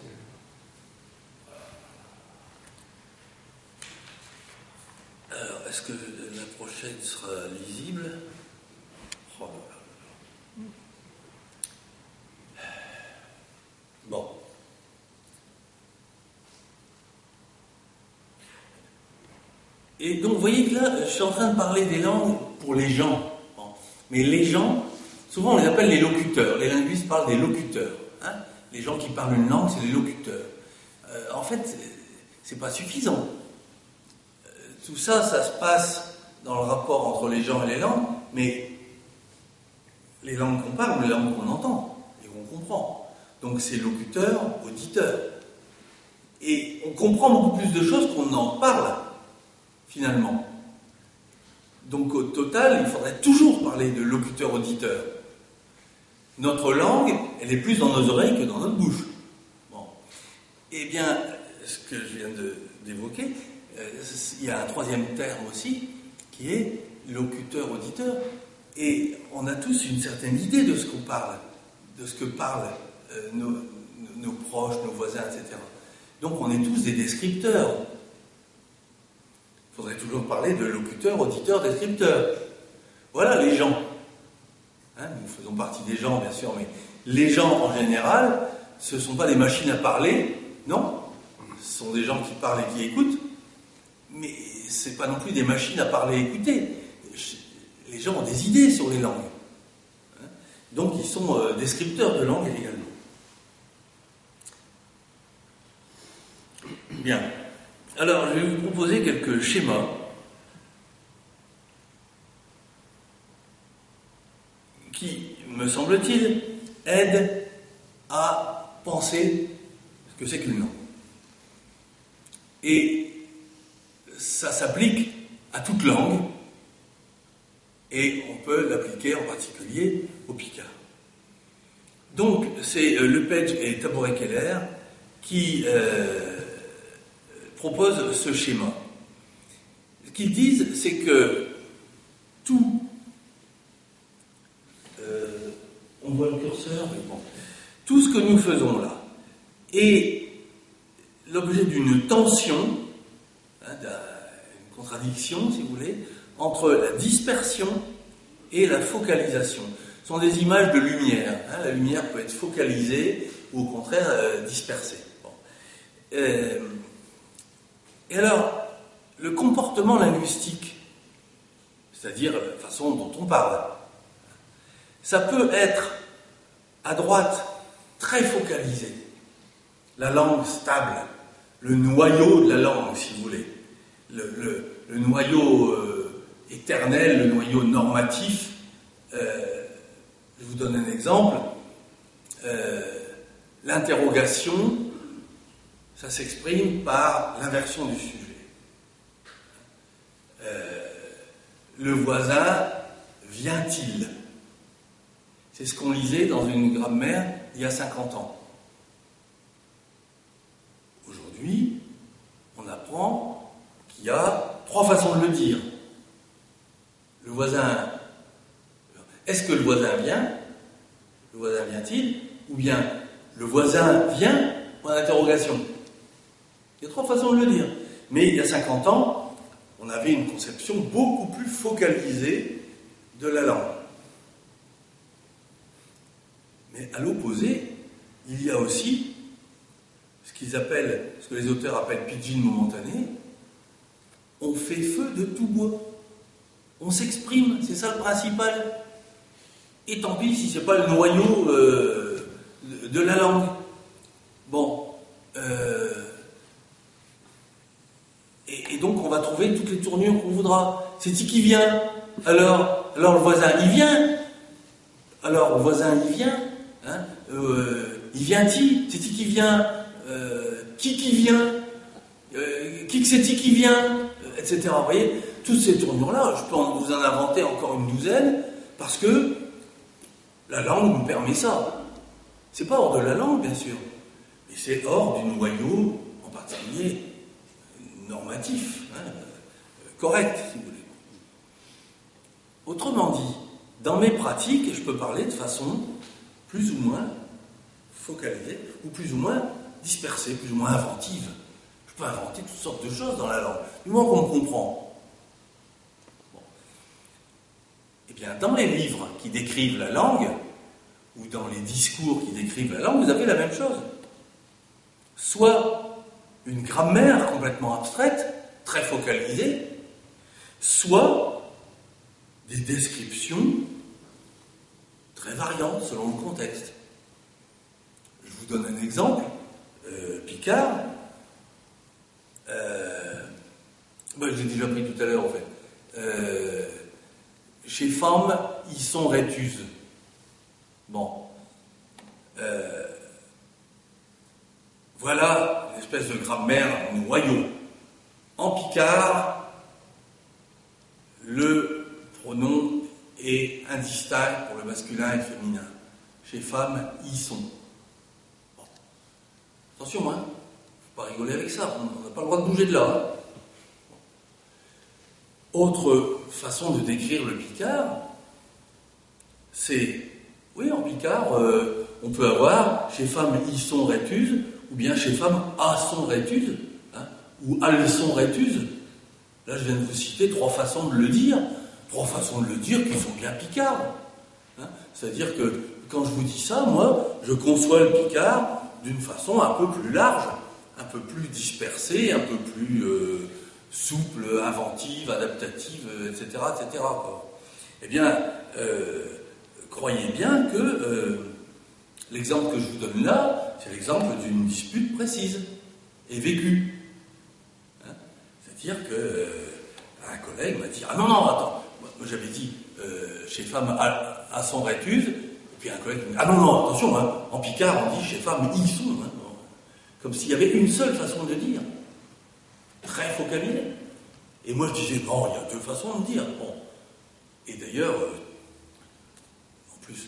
S1: Alors, est-ce que la prochaine sera lisible? Oh là là. Bon. Et donc, vous voyez que là, je suis en train de parler des langues pour les gens. Bon. Mais les gens, souvent on les appelle les locuteurs. Les linguistes parlent des locuteurs. Hein. Les gens qui parlent une langue, c'est les locuteurs. En fait, c'est pas suffisant. Tout ça, ça se passe dans le rapport entre les gens et les langues, mais les langues qu'on parle, les langues qu'on entend et qu'on comprend. Donc c'est locuteur, auditeur. Et on comprend beaucoup plus de choses qu'on en parle, finalement. Donc au total, il faudrait toujours parler de locuteur-auditeur. Notre langue, elle est plus dans nos oreilles que dans notre bouche. Bon. Eh bien, ce que je viens d'évoquer, il y a un troisième terme aussi, qui est locuteur-auditeur. Et on a tous une certaine idée de ce qu'on parle, de ce que parlent nos proches, nos voisins, etc. Donc on est tous des descripteurs. Il faudrait toujours parler de locuteur, auditeur, descripteur. Voilà les gens. Hein, nous faisons partie des gens, bien sûr, mais les gens en général, ce ne sont pas des machines à parler, non. Ce sont des gens qui parlent et qui écoutent, mais ce n'est pas non plus des machines à parler et écouter. Les gens ont des idées sur les langues. Hein, donc ils sont descripteurs de langue également. Bien. Alors, je vais vous proposer quelques schémas qui, me semble-t-il, aident à penser ce que c'est qu'une langue. Et ça s'applique à toute langue, et on peut l'appliquer en particulier au picard. Donc, c'est Lepage et Tabouret-Keller qui proposent ce schéma. Ce qu'ils disent, c'est que tout... on voit le curseur, mais bon. Tout ce que nous faisons là est l'objet d'une tension, hein, d'une contradiction, si vous voulez, entre la dispersion et la focalisation. Ce sont des images de lumière. Hein, la lumière peut être focalisée ou au contraire dispersée. Bon. Et alors, le comportement linguistique, c'est-à-dire la façon dont on parle, ça peut être à droite très focalisé, la langue stable, le noyau de la langue, si vous voulez, le noyau éternel, le noyau normatif. Je vous donne un exemple. L'interrogation, ça s'exprime par l'inversion du sujet. Le voisin vient-il? C'est ce qu'on lisait dans une grammaire il y a 50 ans. Aujourd'hui, on apprend qu'il y a 3 façons de le dire. Le voisin... Est-ce que le voisin vient? Le voisin vient-il? Ou bien le voisin vient? Point d'interrogation. Il y a 3 façons de le dire. Mais il y a 50 ans, on avait une conception beaucoup plus focalisée de la langue. Mais à l'opposé, il y a aussi ce que les auteurs appellent pidgin momentané. On fait feu de tout bois. On s'exprime, c'est ça le principal. Et tant pis si c'est pas le noyau de la langue. Bon. Et donc on va trouver toutes les tournures qu'on voudra. C'est qui vient? Alors le voisin, il vient. Alors le voisin, il vient. Hein, il vient-il? C'est qui vient? Qui vient? Qui que c'est-il qui vient? Etc. Vous voyez, toutes ces tournures-là, je peux vous en inventer encore une douzaine, parce que la langue nous permet ça. C'est pas hors de la langue, bien sûr, mais c'est hors du noyau, en particulier normatif, correct, si vous voulez. Autrement dit, dans mes pratiques, je peux parler de façon plus ou moins focalisée, ou plus ou moins dispersée, plus ou moins inventive. Je peux inventer toutes sortes de choses dans la langue, du moment qu'on me comprend. Bon. Eh bien, dans les livres qui décrivent la langue, ou dans les discours qui décrivent la langue, vous avez la même chose. Soit une grammaire complètement abstraite, très focalisée, soit des descriptions très variantes selon le contexte. Je vous donne un exemple. Picard, j'ai déjà pris tout à l'heure en fait. Chez femmes, ils sont rétuses. Bon. Voilà une espèce de grammaire noyau. En picard, le pronom est indistinct pour le masculin et le féminin. Chez femmes, ils sont. Bon. Attention, faut pas rigoler avec ça, on n'a pas le droit de bouger de là. Bon. Autre façon de décrire le picard, c'est, oui, en picard, on peut avoir chez femmes, ils sont rétuses, ou bien chez femmes, a sont rétuses, ou elles sont rétuses. Là, je viens de vous citer 3 façons de le dire, 3 façons de le dire qui sont bien picardes. C'est-à-dire que quand je vous dis ça, moi, je conçois le picard d'une façon un peu plus large, un peu plus dispersée, un peu plus souple, inventive, adaptative, etc., etc. Eh bien, croyez bien que l'exemple que je vous donne là, c'est l'exemple d'une dispute précise et vécue. C'est-à-dire que un collègue m'a dit « Ah non, attends, moi j'avais dit chez femmes à son rétuse », et puis un collègue m'a dit « Ah non, attention, en picard on dit chez femmes ils sont », comme s'il y avait une seule façon de dire, très focalisée. Et moi je disais « Bon, il y a 2 façons de dire. » Bon. Et d'ailleurs, en plus,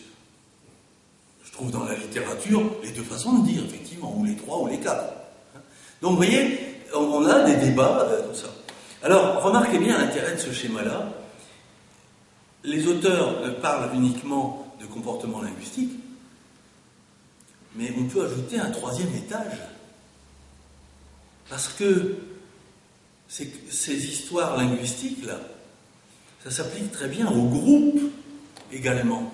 S1: je trouve dans la littérature les 2 façons de dire, effectivement, ou les 3 ou les 4. Donc vous voyez, on a des débats, tout ça. Alors, remarquez bien l'intérêt de ce schéma-là. Les auteurs parlent uniquement de comportement linguistique, mais on peut ajouter un 3e étage. Parce que ces histoires linguistiques-là, ça s'applique très bien au groupe également.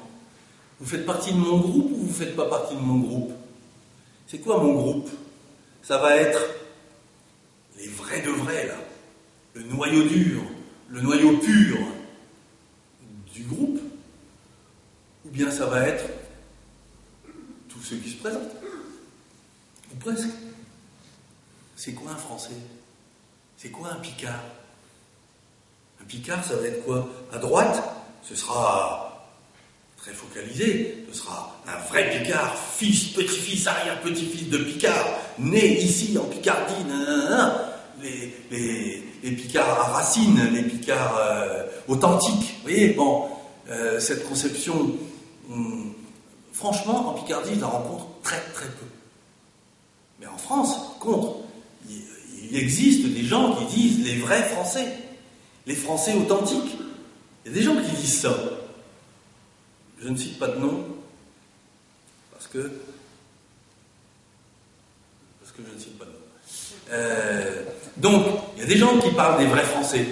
S1: Vous faites partie de mon groupe ou vous ne faites pas partie de mon groupe? C'est quoi mon groupe? Ça va être les vrais de vrais, là. Le noyau dur, le noyau pur du groupe. Ou bien ça va être tous ceux qui se présentent. Ou presque. C'est quoi un Français? C'est quoi un picard? Un picard, ça va être quoi? À droite, ce sera très focalisé, ce sera un vrai picard, fils, petit-fils, arrière-petit-fils de picard, né ici en Picardie, les picards à racines, les picards authentiques. Vous voyez, bon, cette conception, franchement, en Picardie, je la rencontre très très peu. Mais en France, contre, il existe des gens qui disent les vrais Français, les Français authentiques. Il y a des gens qui disent ça. Je ne cite pas de nom, parce que je ne cite pas de nom. Donc, il y a des gens qui parlent des vrais Français.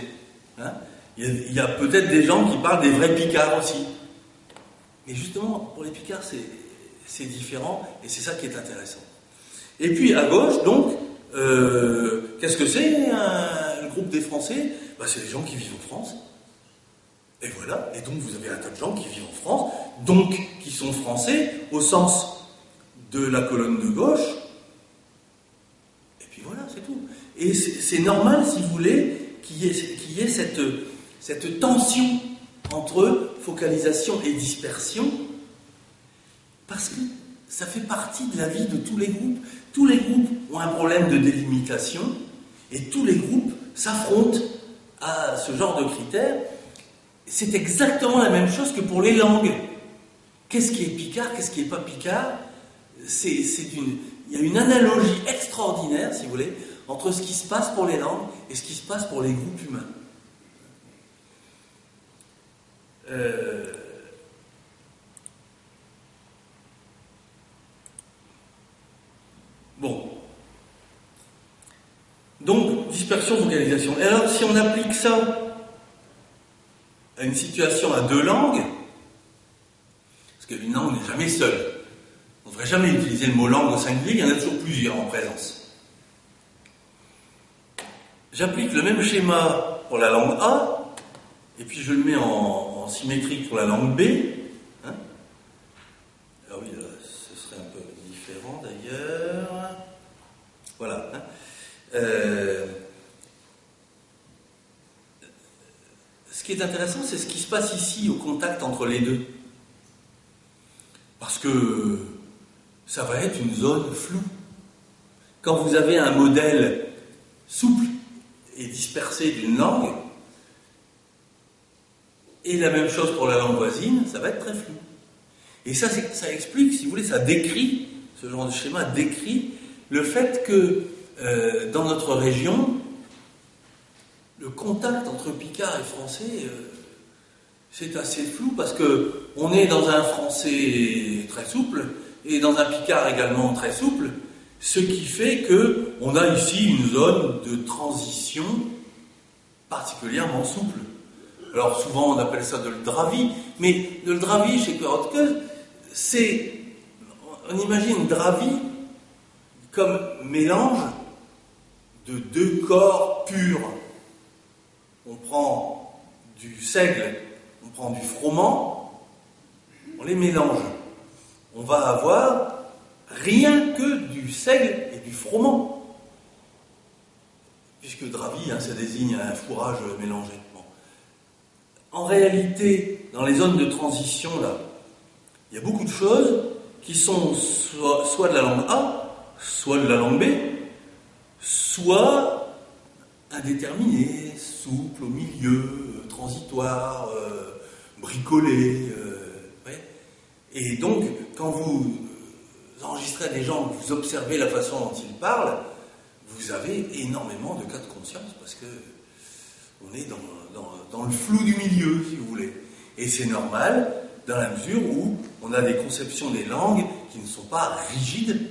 S1: Il y a peut-être des gens qui parlent des vrais Picards aussi. Mais justement, pour les Picards, c'est différent, et c'est ça qui est intéressant. Et puis, à gauche, donc, qu'est-ce que c'est le groupe des Français? C'est les gens qui vivent en France. Et voilà, et donc vous avez un tas de gens qui vivent en France, donc qui sont français au sens de la colonne de gauche, et puis voilà, c'est tout. Et c'est normal, si vous voulez, qu'il y ait cette tension entre focalisation et dispersion, parce que ça fait partie de la vie de tous les groupes. Tous les groupes ont un problème de délimitation, et tous les groupes s'affrontent à ce genre de critères. C'est exactement la même chose que pour les langues. Qu'est-ce qui est picard, qu'est-ce qui n'est pas picard? C'est il y a une analogie extraordinaire, si vous voulez, entre ce qui se passe pour les langues et ce qui se passe pour les groupes humains. Bon. Donc, dispersion, vocalisation. Et alors, si on applique ça à une situation à deux langues, parce qu'une langue n'est jamais seule, on ne devrait jamais utiliser le mot langue au singulier, il y en a toujours plusieurs en présence. J'applique le même schéma pour la langue A, et puis je le mets en symétrique pour la langue B. Hein, ah oui, là, ce serait un peu différent d'ailleurs. Voilà. Hein. Ce qui est intéressant, c'est ce qui se passe ici au contact entre les deux. Parce que ça va être une zone floue. Quand vous avez un modèle souple et dispersé d'une langue, et la même chose pour la langue voisine, ça va être très flou. Et ça explique, si vous voulez, ça décrit, ce genre de schéma décrit le fait que dans notre région, le contact entre picard et français, c'est assez flou parce que on est dans un français très souple et dans un picard également très souple, ce qui fait que on a ici une zone de transition particulièrement souple. Alors souvent on appelle ça de l'dravi, mais de l'dravi chez Perrotteuse, on imagine dravi comme mélange de deux corps purs. On prend du seigle, on prend du froment, on les mélange. On va avoir rien que du seigle et du froment. Puisque dravi, ça désigne un fourrage mélangé. Bon. En réalité, dans les zones de transition, là, il y a beaucoup de choses qui sont soit de la langue A, soit de la langue B, soit indéterminées, souples au milieu, transitoires, bricolées. Ouais. Et donc, quand vous enregistrez des gens, vous observez la façon dont ils parlent, vous avez énormément de cas de conscience parce que on est dans le flou du milieu, si vous voulez. Et c'est normal, dans la mesure où on a des conceptions des langues qui ne sont pas rigides.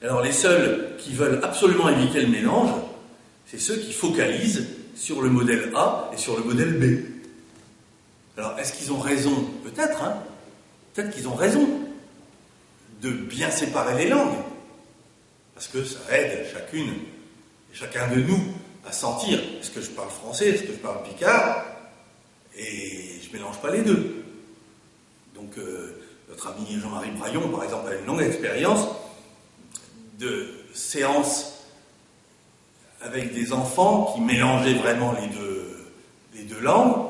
S1: Alors les seuls qui veulent absolument éviter le mélange, c'est ceux qui focalisent sur le modèle A et sur le modèle B. Alors est-ce qu'ils ont raison? Peut-être, peut-être qu'ils ont raison de bien séparer les langues, parce que ça aide chacune et chacun de nous à sentir, est-ce que je parle français, est-ce que je parle picard, et je ne mélange pas les deux. Donc notre ami Jean-Marie Braillon, par exemple, a une longue expérience de séances avec des enfants qui mélangeaient vraiment les deux langues,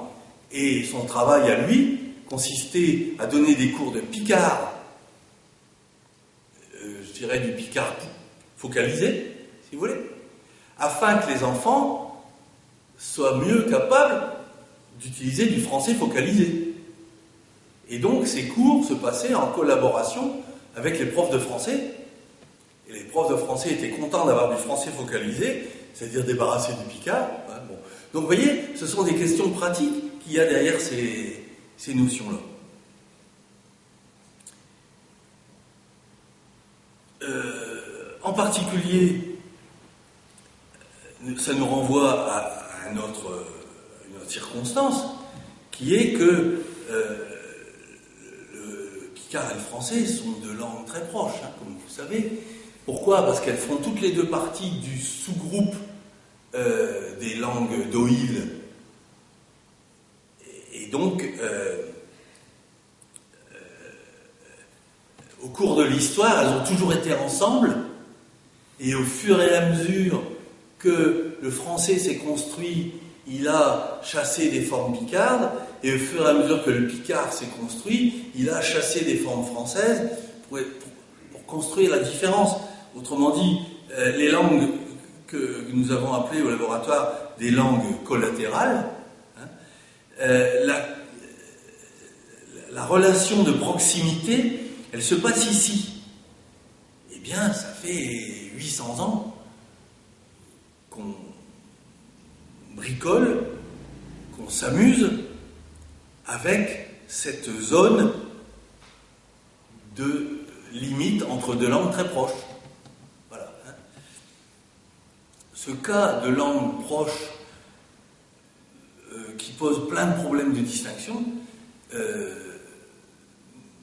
S1: et son travail à lui consistait à donner des cours de picard, je dirais du picard focalisé, si vous voulez, afin que les enfants soient mieux capables d'utiliser du français focalisé. Et donc ces cours se passaient en collaboration avec les profs de français. Et les profs de français étaient contents d'avoir du français focalisé, c'est-à-dire débarrassé du picard. Bon. Donc vous voyez, ce sont des questions pratiques qu'il y a derrière ces notions-là. En particulier, ça nous renvoie à une autre circonstance, qui est que le picard et le français sont deux langues très proches, comme vous savez. Pourquoi? Parce qu'elles font toutes les deux partie du sous-groupe des langues d'Oïl. Et donc, au cours de l'histoire, elles ont toujours été ensemble, et au fur et à mesure que le français s'est construit, il a chassé des formes picardes, et au fur et à mesure que le picard s'est construit, il a chassé des formes françaises pour construire la différence. Autrement dit, les langues que nous avons appelées au laboratoire des langues collatérales, la relation de proximité, elle se passe ici. Et bien, ça fait 800 ans qu'on bricole, qu'on s'amuse avec cette zone de limite entre deux langues très proches. Voilà. Ce cas de langue proche qui pose plein de problèmes de distinction,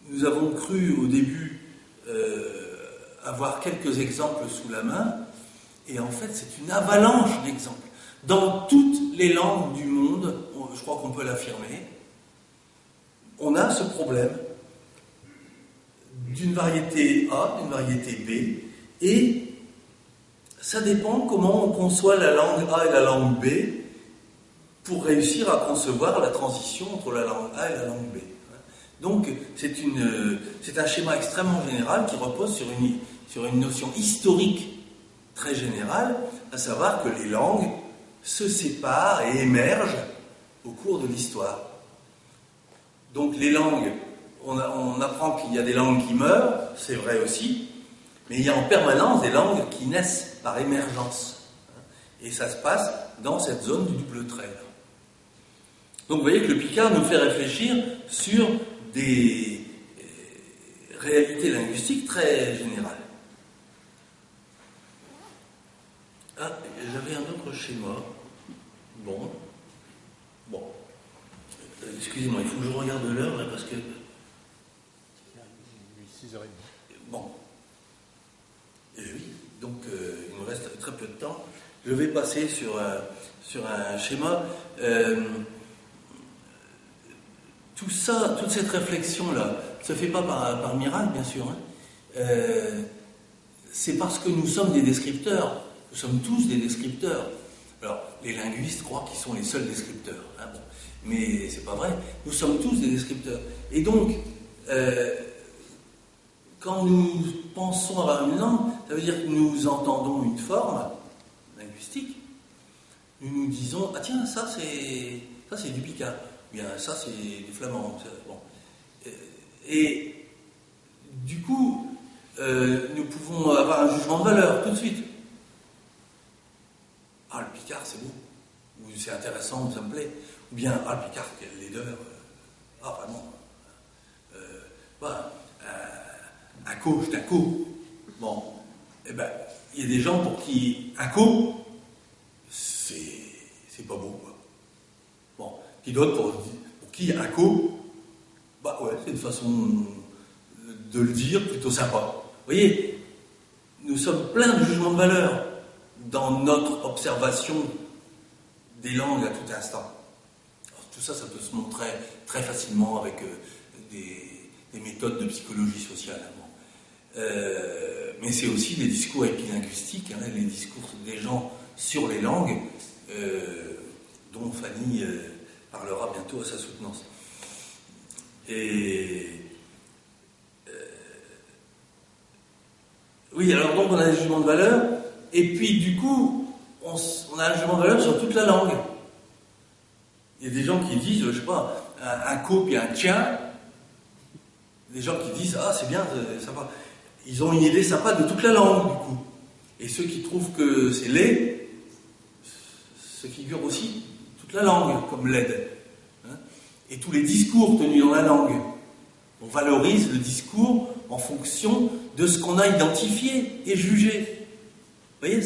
S1: nous avons cru au début avoir quelques exemples sous la main, et en fait c'est une avalanche d'exemples. Dans toutes les langues du monde, je crois qu'on peut l'affirmer, on a ce problème d'une variété A, d'une variété B, et ça dépend comment on conçoit la langue A et la langue B pour réussir à concevoir la transition entre la langue A et la langue B. Donc c'est un schéma extrêmement général qui repose sur une notion historique très générale, à savoir que les langues se séparent et émergent au cours de l'histoire. Donc les langues, on apprend qu'il y a des langues qui meurent, c'est vrai aussi, mais il y a en permanence des langues qui naissent par émergence. Et ça se passe dans cette zone du double trait. Donc vous voyez que le Picard nous fait réfléchir sur des réalités linguistiques très générales. Ah, j'avais un autre schéma. Bon. Excusez-moi, il faut que je regarde l'heure là parce que.
S2: 6h30.
S1: Bon. Et oui, donc il nous reste très peu de temps. Je vais passer sur un schéma. Tout ça, toute cette réflexion-là, ne se fait pas par miracle, bien sûr. C'est parce que nous sommes des descripteurs. Nous sommes tous des descripteurs. Alors, les linguistes croient qu'ils sont les seuls descripteurs. Bon. Mais c'est pas vrai. Nous sommes tous des descripteurs. Et donc, quand nous pensons avoir une langue, ça veut dire que nous entendons une forme linguistique. Nous nous disons, ah tiens, ça c'est du picard. Bien, ça c'est du flamand. Bon. Et du coup, nous pouvons avoir un jugement de valeur tout de suite. Ah, le picard c'est beau, ou c'est intéressant, ou ça me plaît. Ou bien, ah, le picard, quelle laideur. Ah, vraiment. Voilà. Un co, c'est un co. Bon. Eh ben, il y a des gens pour qui un co, c'est pas beau, quoi. Bon. Puis d'autres pour qui un co, bah ouais, c'est une façon de le dire plutôt sympa. Vous voyez, nous sommes pleins de jugements de valeur dans notre observation des langues à tout instant. Alors, tout ça, ça peut se montrer très facilement avec des méthodes de psychologie sociale. Bon. Mais c'est aussi des discours épilinguistiques, les discours des gens sur les langues, dont Fanny parlera bientôt à sa soutenance. Et oui, alors donc on a des jugements de valeur, et puis du coup, on a un jugement de valeur sur toute la langue. Il y a des gens qui disent, je sais pas, un co puis un tien, des gens qui disent, ah c'est bien, c'est sympa. Ils ont une idée sympa de toute la langue, du coup. Et ceux qui trouvent que c'est laid, se figurent aussi toute la langue comme laide. Et tous les discours tenus dans la langue. On valorise le discours en fonction de ce qu'on a identifié et jugé. Vous voyez,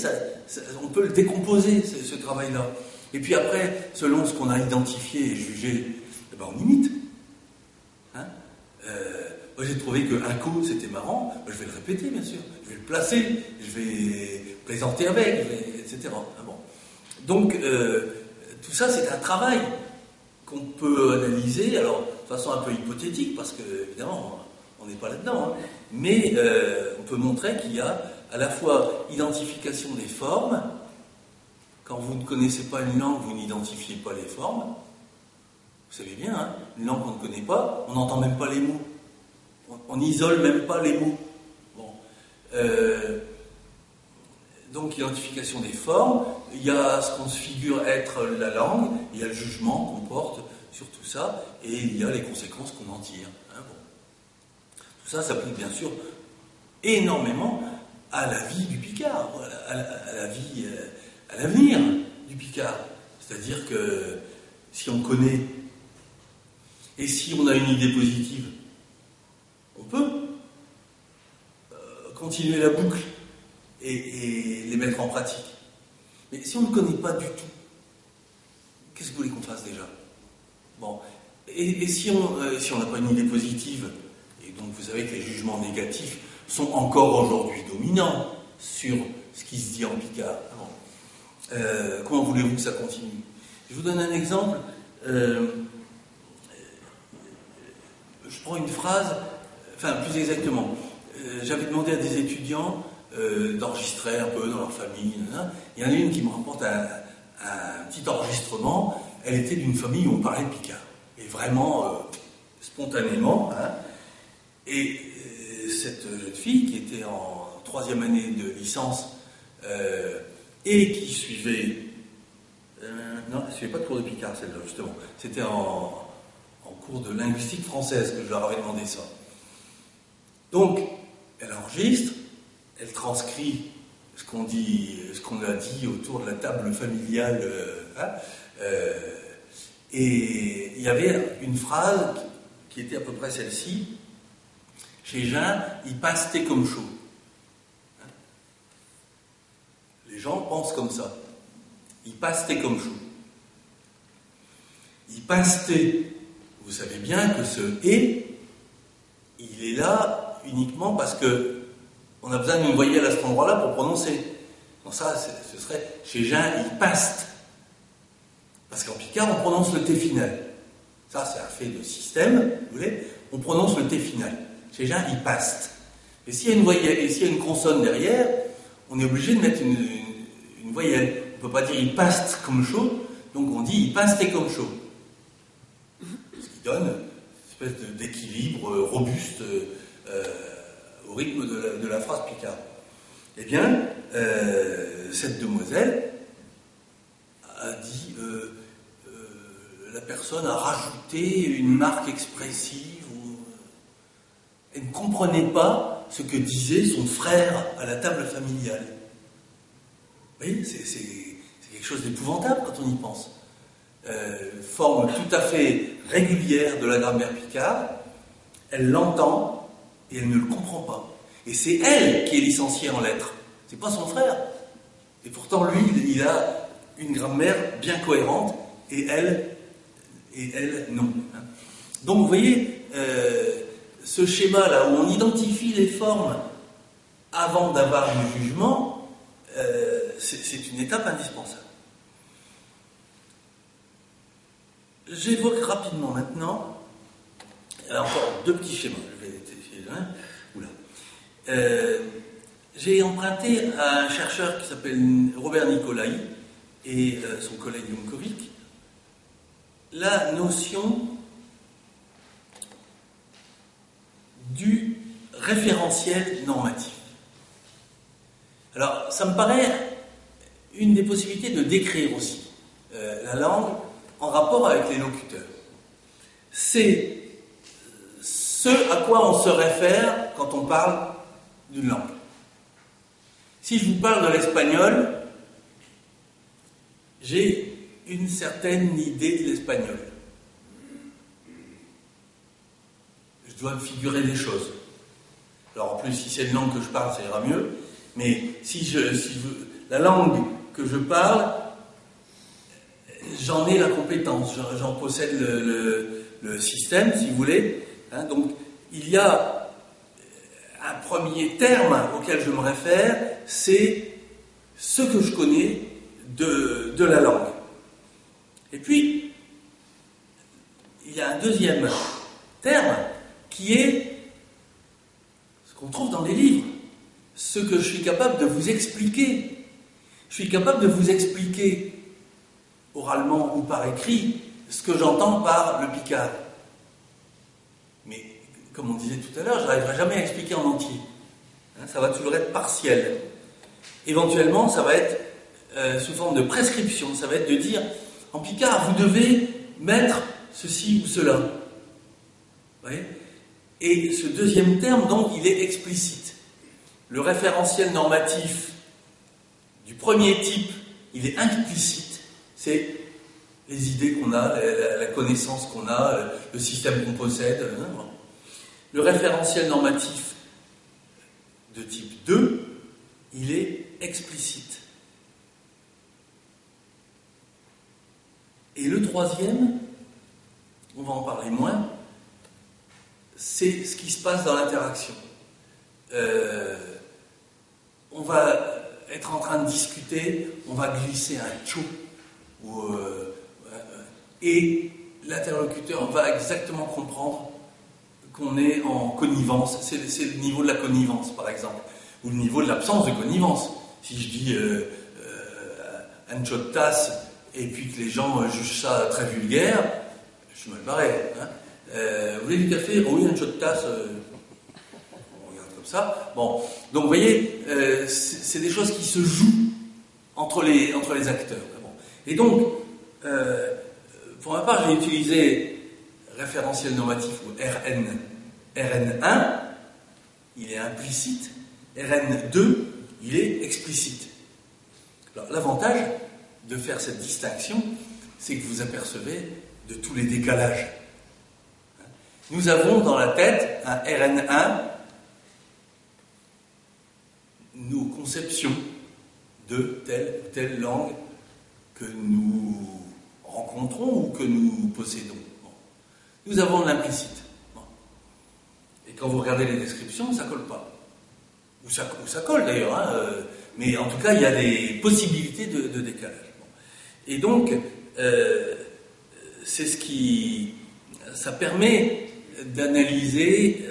S1: on peut le décomposer, ce travail-là. Et puis après, selon ce qu'on a identifié et jugé, on imite. Moi, j'ai trouvé qu'un co, c'était marrant. Je vais le répéter, bien sûr. Je vais le placer, je vais plaisanter avec, etc. Bon. Donc, tout ça, c'est un travail qu'on peut analyser, alors de façon un peu hypothétique, parce que, évidemment, on n'est pas là-dedans, mais on peut montrer qu'il y a à la fois identification des formes. Quand vous ne connaissez pas une langue, vous n'identifiez pas les formes. Vous savez bien, une langue qu'on ne connaît pas, on n'entend même pas les mots. On n'isole même pas les mots. Bon. Donc, identification des formes, il y a ce qu'on se figure être la langue, il y a le jugement qu'on porte sur tout ça, et il y a les conséquences qu'on en tire. Bon. Tout ça s'applique bien sûr énormément à la vie du Picard, à la vie, à l'avenir du Picard. C'est-à-dire que si on connaît et si on a une idée positive, on peut continuer la boucle et les mettre en pratique. Mais si on ne connaît pas du tout, qu'est-ce que vous voulez qu'on fasse déjà? Bon, et si on n'a pas une idée positive, et donc vous savez que les jugements négatifs sont encore aujourd'hui dominants sur ce qui se dit en Picard. Bon. Comment voulez-vous que ça continue? Je vous donne un exemple. Je prends une phrase, enfin plus exactement, j'avais demandé à des étudiants d'enregistrer un peu dans leur famille. Il y en a une qui me rapporte un petit enregistrement. Elle était d'une famille où on parlait Picard. Et vraiment, spontanément. Hein. Et cette jeune fille qui était en 3e année de licence et qui suivait... non, elle ne suivait pas de cours de Picard, celle-là, justement. C'était en cours de linguistique française que je leur avais demandé ça. Donc, elle enregistre, elle transcrit ce qu'on a dit autour de la table familiale. Et il y avait une phrase qui était à peu près celle-ci. Chez Jean, il passe thé comme chaud. Les gens pensent comme ça. Il passe thé comme chaud. Il passe thé. Vous savez bien que ce « et », il est là uniquement parce que on a besoin d'une voyelle à cet endroit-là pour prononcer. Donc ça, ce serait chez Jean, il passe. Parce qu'en Picard, on prononce le T final. Ça, c'est un fait de système, vous voulez. On prononce le T final. Chez Jean, il passe. Et s'il y a une voyelle, et s'il y a une consonne derrière, on est obligé de mettre une voyelle. On ne peut pas dire il passe comme chaud, donc on dit il passe comme chaud. Ce qui donne une espèce d'équilibre robuste au rythme de la phrase Picard. Eh bien, cette demoiselle a dit la personne a rajouté une marque expressive. Elle ne comprenait pas ce que disait son frère à la table familiale. Vous voyez, c'est quelque chose d'épouvantable quand on y pense. Forme tout à fait régulière de la grammaire Picard, elle l'entend et elle ne le comprend pas. Et c'est elle qui est licenciée en lettres, c'est pas son frère. Et pourtant, lui, il a une grammaire bien cohérente et elle non. Donc, vous voyez, ce schéma-là où on identifie les formes avant d'avoir le jugement, c'est une étape indispensable. J'évoque rapidement maintenant, encore 2 petits schémas. Je vais essayer j'ai emprunté à un chercheur qui s'appelle Robert Nicolai et son collègue Junkovic la notion du référentiel normatif. Alors, ça me paraît une des possibilités de décrire aussi la langue en rapport avec les locuteurs. C'est ce à quoi on se réfère quand on parle d'une langue. Si je vous parle de l'espagnol, j'ai une certaine idée de l'espagnol. Je dois me figurer des choses. Alors en plus, si c'est une langue que je parle, ça ira mieux. Mais la langue que je parle, j'en ai la compétence, j'en possède le système, si vous voulez. Hein, donc, il y a un premier terme auquel je me réfère, c'est ce que je connais de la langue. Et puis, il y a un deuxième terme qui est ce qu'on trouve dans les livres, ce que je suis capable de vous expliquer. Je suis capable de vous expliquer, oralement ou par écrit, ce que j'entends par le Picard. Mais, comme on disait tout à l'heure, je n'arriverai jamais à expliquer en entier. Ça va toujours être partiel. Éventuellement, ça va être sous forme de prescription. Ça va être de dire, en Picard, vous devez mettre ceci ou cela. Vous voyez ? Et ce deuxième terme, donc, il est explicite. le référentiel normatif du premier type, il est implicite, c'est les idées qu'on a, la connaissance qu'on a, le système qu'on possède. Le référentiel normatif de type 2, il est explicite. Et le troisième, on va en parler moins, c'est ce qui se passe dans l'interaction. On va être en train de discuter, on va glisser un tchou, et l'interlocuteur va exactement comprendre qu'on est en connivence. C'est le niveau de la connivence, par exemple, ou le niveau de l'absence de connivence. Si je dis un tchou de tasse, et puis que les gens jugent ça très vulgaire, je suis mal barré. Hein. Vous voulez du café? Oh oui, un tchou de tasse. On regarde comme ça. Bon, donc vous voyez, c'est des choses qui se jouent entre les acteurs. Bon. Et donc, pour ma part, j'ai utilisé référentiel normatif ou RN1, il est implicite, RN2, il est explicite. Alors, l'avantage de faire cette distinction, c'est que vous apercevez de tous les décalages. Nous avons dans la tête un RN1, nos conceptions de telle ou telle langue que nous rencontrons ou que nous possédons. Bon. Nous avons l'implicite. Bon. Et quand vous regardez les descriptions, ça ne colle pas. Ou ça colle d'ailleurs, hein, mais en tout cas, il y a des possibilités de décalage. Bon. Et donc, c'est ce qui... ça permet d'analyser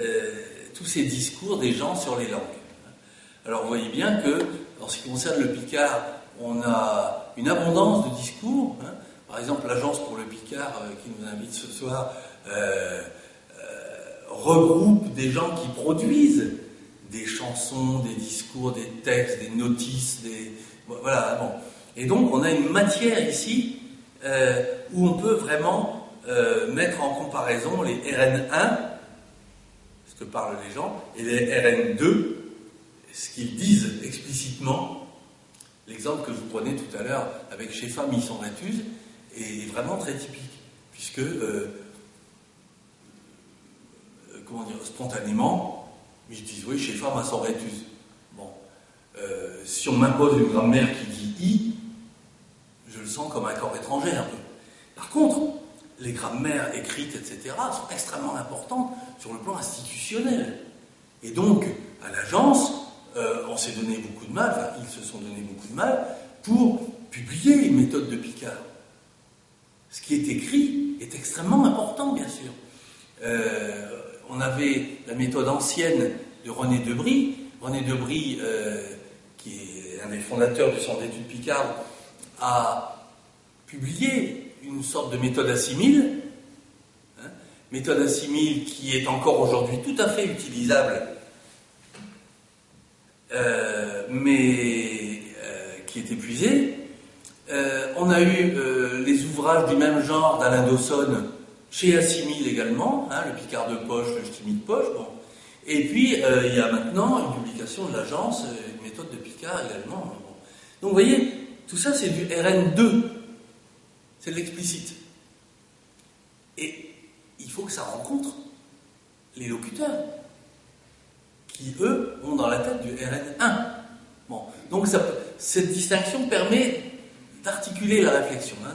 S1: tous ces discours des gens sur les langues. Alors vous voyez bien que, en ce qui concerne le Picard, on a une abondance de discours. Hein. Par exemple, l'Agence pour le Picard, qui nous invite ce soir, regroupe des gens qui produisent des chansons, des discours, des textes, des notices, voilà. Bon. Et donc, on a une matière ici où on peut vraiment mettre en comparaison les RN1, ce que parlent les gens, et les RN2, ce qu'ils disent explicitement. L'exemple que je vous prenais tout à l'heure avec Schaeffer, Misson, Réthuse est vraiment très typique, puisque, comment dire, spontanément, ils disent oui, Schaeffer, Masson, Réthuse. Bon, si on m'impose une grammaire qui dit I, je le sens comme un corps étranger un peu. Par contre, les grammaires écrites, etc., sont extrêmement importantes sur le plan institutionnel. Et donc, à l'agence, on s'est donné beaucoup de mal, enfin, ils se sont donné beaucoup de mal, pour publier une méthode de Picard. Ce qui est écrit est extrêmement important, bien sûr. On avait la méthode ancienne de René Debry. René Debry, qui est un des fondateurs du Centre d'études Picard, a publié une sorte de méthode assimile, hein, méthode assimile qui est encore aujourd'hui tout à fait utilisable, mais qui est épuisée. On a eu les ouvrages du même genre d'Alain Dawson chez Assimile également, hein, le Picard de poche, le Ch'timi de poche. Bon. Et puis il y a maintenant une publication de l'agence, une méthode de Picard également. Bon. Donc vous voyez, tout ça c'est du RN2, c'est de l'explicite. Et il faut que ça rencontre les locuteurs, qui eux ont dans la tête du RN1. Bon. Donc cette distinction permet d'articuler la réflexion. Hein,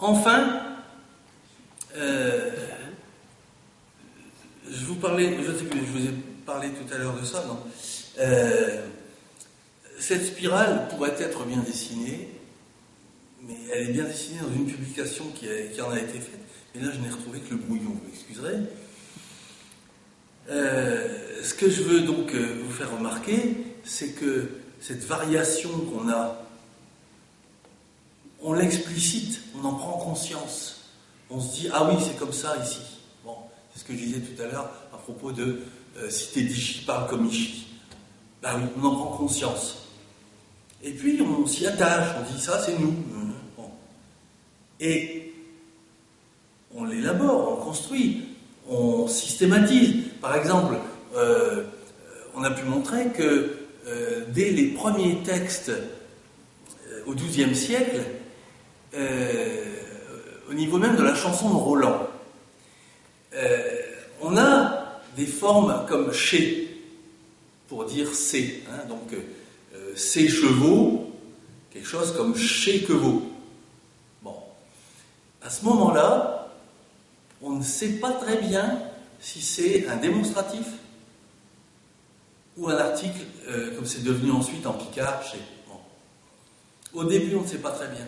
S1: Enfin, je vous ai parlé tout à l'heure de ça, non ? Cette spirale pourrait être bien dessinée, mais elle est bien dessinée dans une publication qui en a été faite, et là je n'ai retrouvé que le brouillon, vous m'excuserez. Ce que je veux donc vous faire remarquer, c'est que cette variation qu'on a, on l'explicite, on en prend conscience. On se dit, ah oui, c'est comme ça ici. Bon, c'est ce que je disais tout à l'heure à propos de si t'es d'Ichi, parle comme Ichi. Ben oui, on en prend conscience. Et puis on s'y attache, on dit ça c'est nous. Bon. Et on l'élabore, on le construit, on systématise. Par exemple, on a pu montrer que dès les premiers textes au XIIe siècle, au niveau même de la chanson de Roland, on a des formes comme chez, pour dire c'est, hein, donc c'est chevaux, quelque chose comme chez quevaux. Bon, à ce moment-là, on ne sait pas très bien si c'est un démonstratif ou un article, comme c'est devenu ensuite en picard, chez. Bon. Au début, on ne sait pas très bien.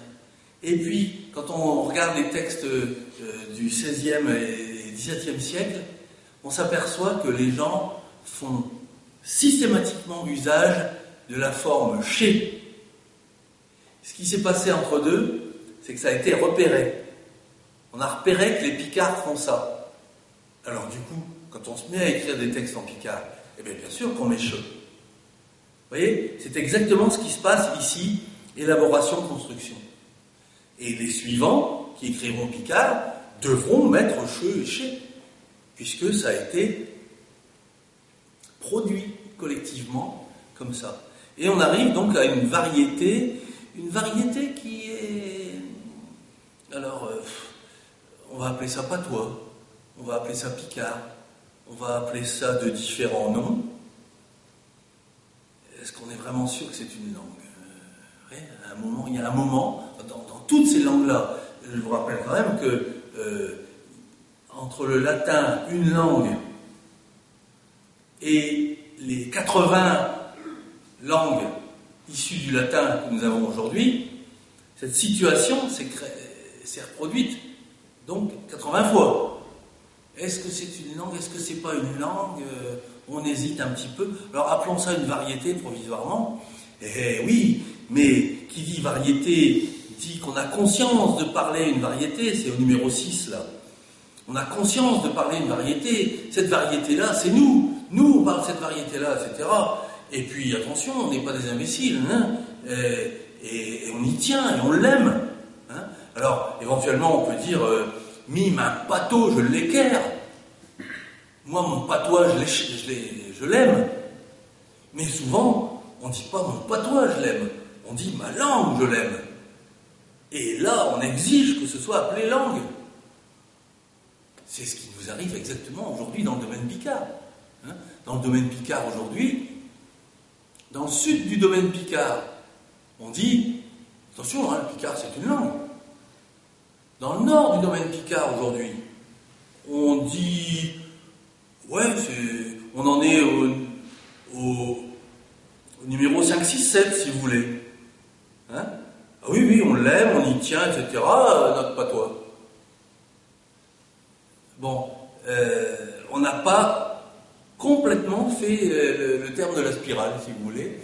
S1: Et puis, quand on regarde les textes du XVIe et XVIIe siècle, on s'aperçoit que les gens font systématiquement usage de la forme chez. Ce qui s'est passé entre deux, c'est que ça a été repéré. On a repéré que les picards font ça. Alors du coup, quand on se met à écrire des textes en picard, eh bien sûr qu'on met che. Vous voyez, c'est exactement ce qui se passe ici, élaboration-construction. Et les suivants, qui écriront picard, devront mettre che et chez, puisque ça a été produit collectivement comme ça. Et on arrive donc à une variété qui est... Alors, on va appeler ça patois, on va appeler ça picard, on va appeler ça de différents noms. Est-ce qu'on est vraiment sûr que c'est une langue? Il y a un moment, dans toutes ces langues-là, je vous rappelle quand même que entre le latin, une langue, et les 80 langues issues du latin que nous avons aujourd'hui, cette situation s'est reproduite donc 80 fois. Est-ce que c'est une langue? Est-ce que c'est pas une langue? On hésite un petit peu. Alors appelons ça une variété provisoirement. Eh oui, mais qui dit variété dit qu'on a conscience de parler une variété, c'est au numéro 6 là. On a conscience de parler une variété. Cette variété-là, c'est nous. Nous, on parle de cette variété-là, etc. Et puis, attention, on n'est pas des imbéciles, hein, et on y tient, et on l'aime. Hein. Alors, éventuellement, on peut dire, mi, ma pâteau, je l'équerre. Moi, mon patois, je l'aime. Mais souvent, on ne dit pas mon patois, je l'aime. On dit ma langue, je l'aime. Et là, on exige que ce soit appelé langue. C'est ce qui nous arrive exactement aujourd'hui dans le domaine picard. Hein. Dans le domaine picard aujourd'hui, dans le sud du domaine picard, on dit, attention, hein, le picard c'est une langue. Dans le nord du domaine picard aujourd'hui, on dit, ouais, on en est au numéro 5, 6, 7, si vous voulez. Hein? Ah oui, on l'aime, on y tient, etc., notre patois. Bon, on n'a pas complètement fait le terme de la spirale, si vous voulez.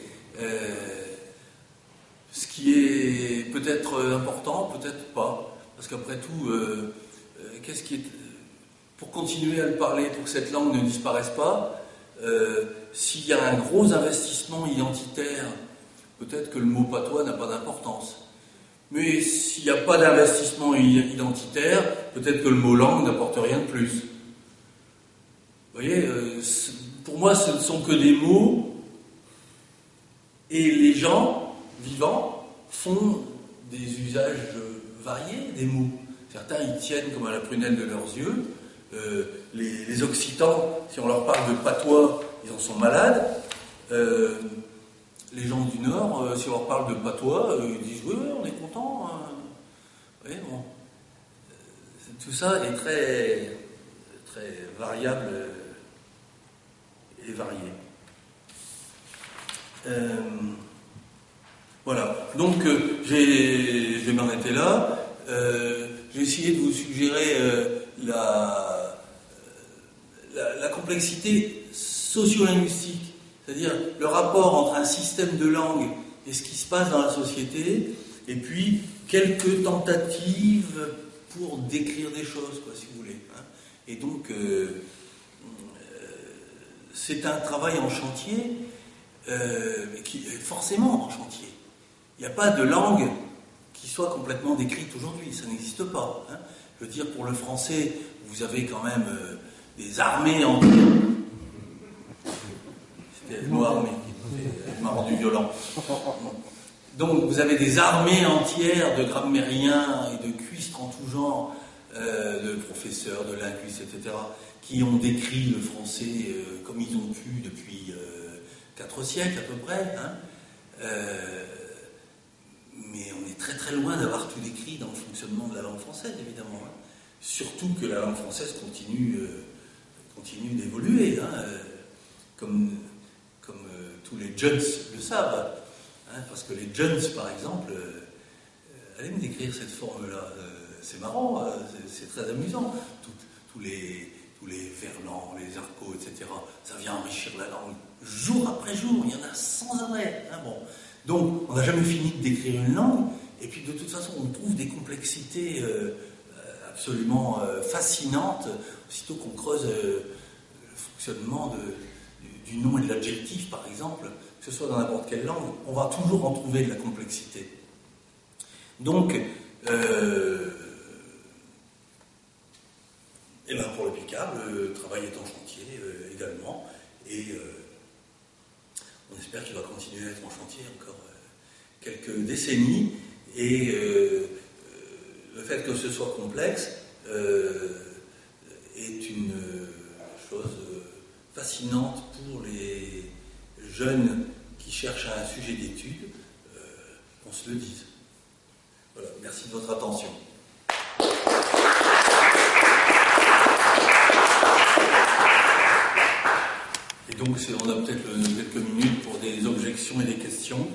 S1: Ce qui est peut-être important, peut-être pas. Parce qu'après tout, qu'est-ce qui est... Pour continuer à le parler, pour que cette langue ne disparaisse pas, s'il y a un gros investissement identitaire, peut-être que le mot patois n'a pas d'importance. Mais s'il n'y a pas d'investissement identitaire, peut-être que le mot langue n'apporte rien de plus. Vous voyez, pour moi, ce ne sont que des mots, et les gens vivants font des usages variés des mots. Certains y tiennent comme à la prunelle de leurs yeux. Les Occitans, si on leur parle de patois, ils en sont malades. Les gens du Nord, si on leur parle de patois, ils disent oui, on est content. Hein. Vous voyez, bon. Tout ça est très, très variable et varié. Voilà. Donc, je vais m'arrêter là. J'ai essayé de vous suggérer la complexité sociolinguistique, c'est-à-dire le rapport entre un système de langue et ce qui se passe dans la société, et puis quelques tentatives pour décrire des choses, quoi, si vous voulez. Hein. Et donc, c'est un travail en chantier, qui est forcément en chantier. Il n'y a pas de langue qui soit complètement décrite aujourd'hui, ça n'existe pas. Hein. Je veux dire, pour le français, vous avez quand même des armées entières. violent. Donc vous avez des armées entières de grammairiens et de cuistres en tout genre, de professeurs, de linguistes, etc., qui ont décrit le français comme ils ont pu depuis 4 siècles à peu près. Hein. Mais on est très très loin d'avoir tout décrit dans le fonctionnement de la langue française, évidemment. Hein. Surtout que la langue française continue d'évoluer, hein, comme tous les Jones le savent. Hein, parce que les Jones, par exemple, allez me décrire cette forme-là. C'est marrant, c'est très amusant. Tous les Verlan, les Arco, etc., ça vient enrichir la langue jour après jour. Il y en a sans arrêt. Hein, bon. Donc, on n'a jamais fini de décrire une langue. Et puis, de toute façon, on trouve des complexités absolument fascinantes, aussitôt qu'on creuse le fonctionnement du nom et de l'adjectif, par exemple, que ce soit dans n'importe quelle langue, on va toujours en trouver de la complexité. Donc, et ben pour le Picard, le travail est en chantier également, et on espère qu'il va continuer à être en chantier encore quelques décennies, et le fait que ce soit complexe est une chose fascinante pour les jeunes qui cherchent un sujet d'étude, qu'on se le dise. Voilà, merci de votre attention. Et donc, on a peut-être quelques minutes pour des objections et des questions.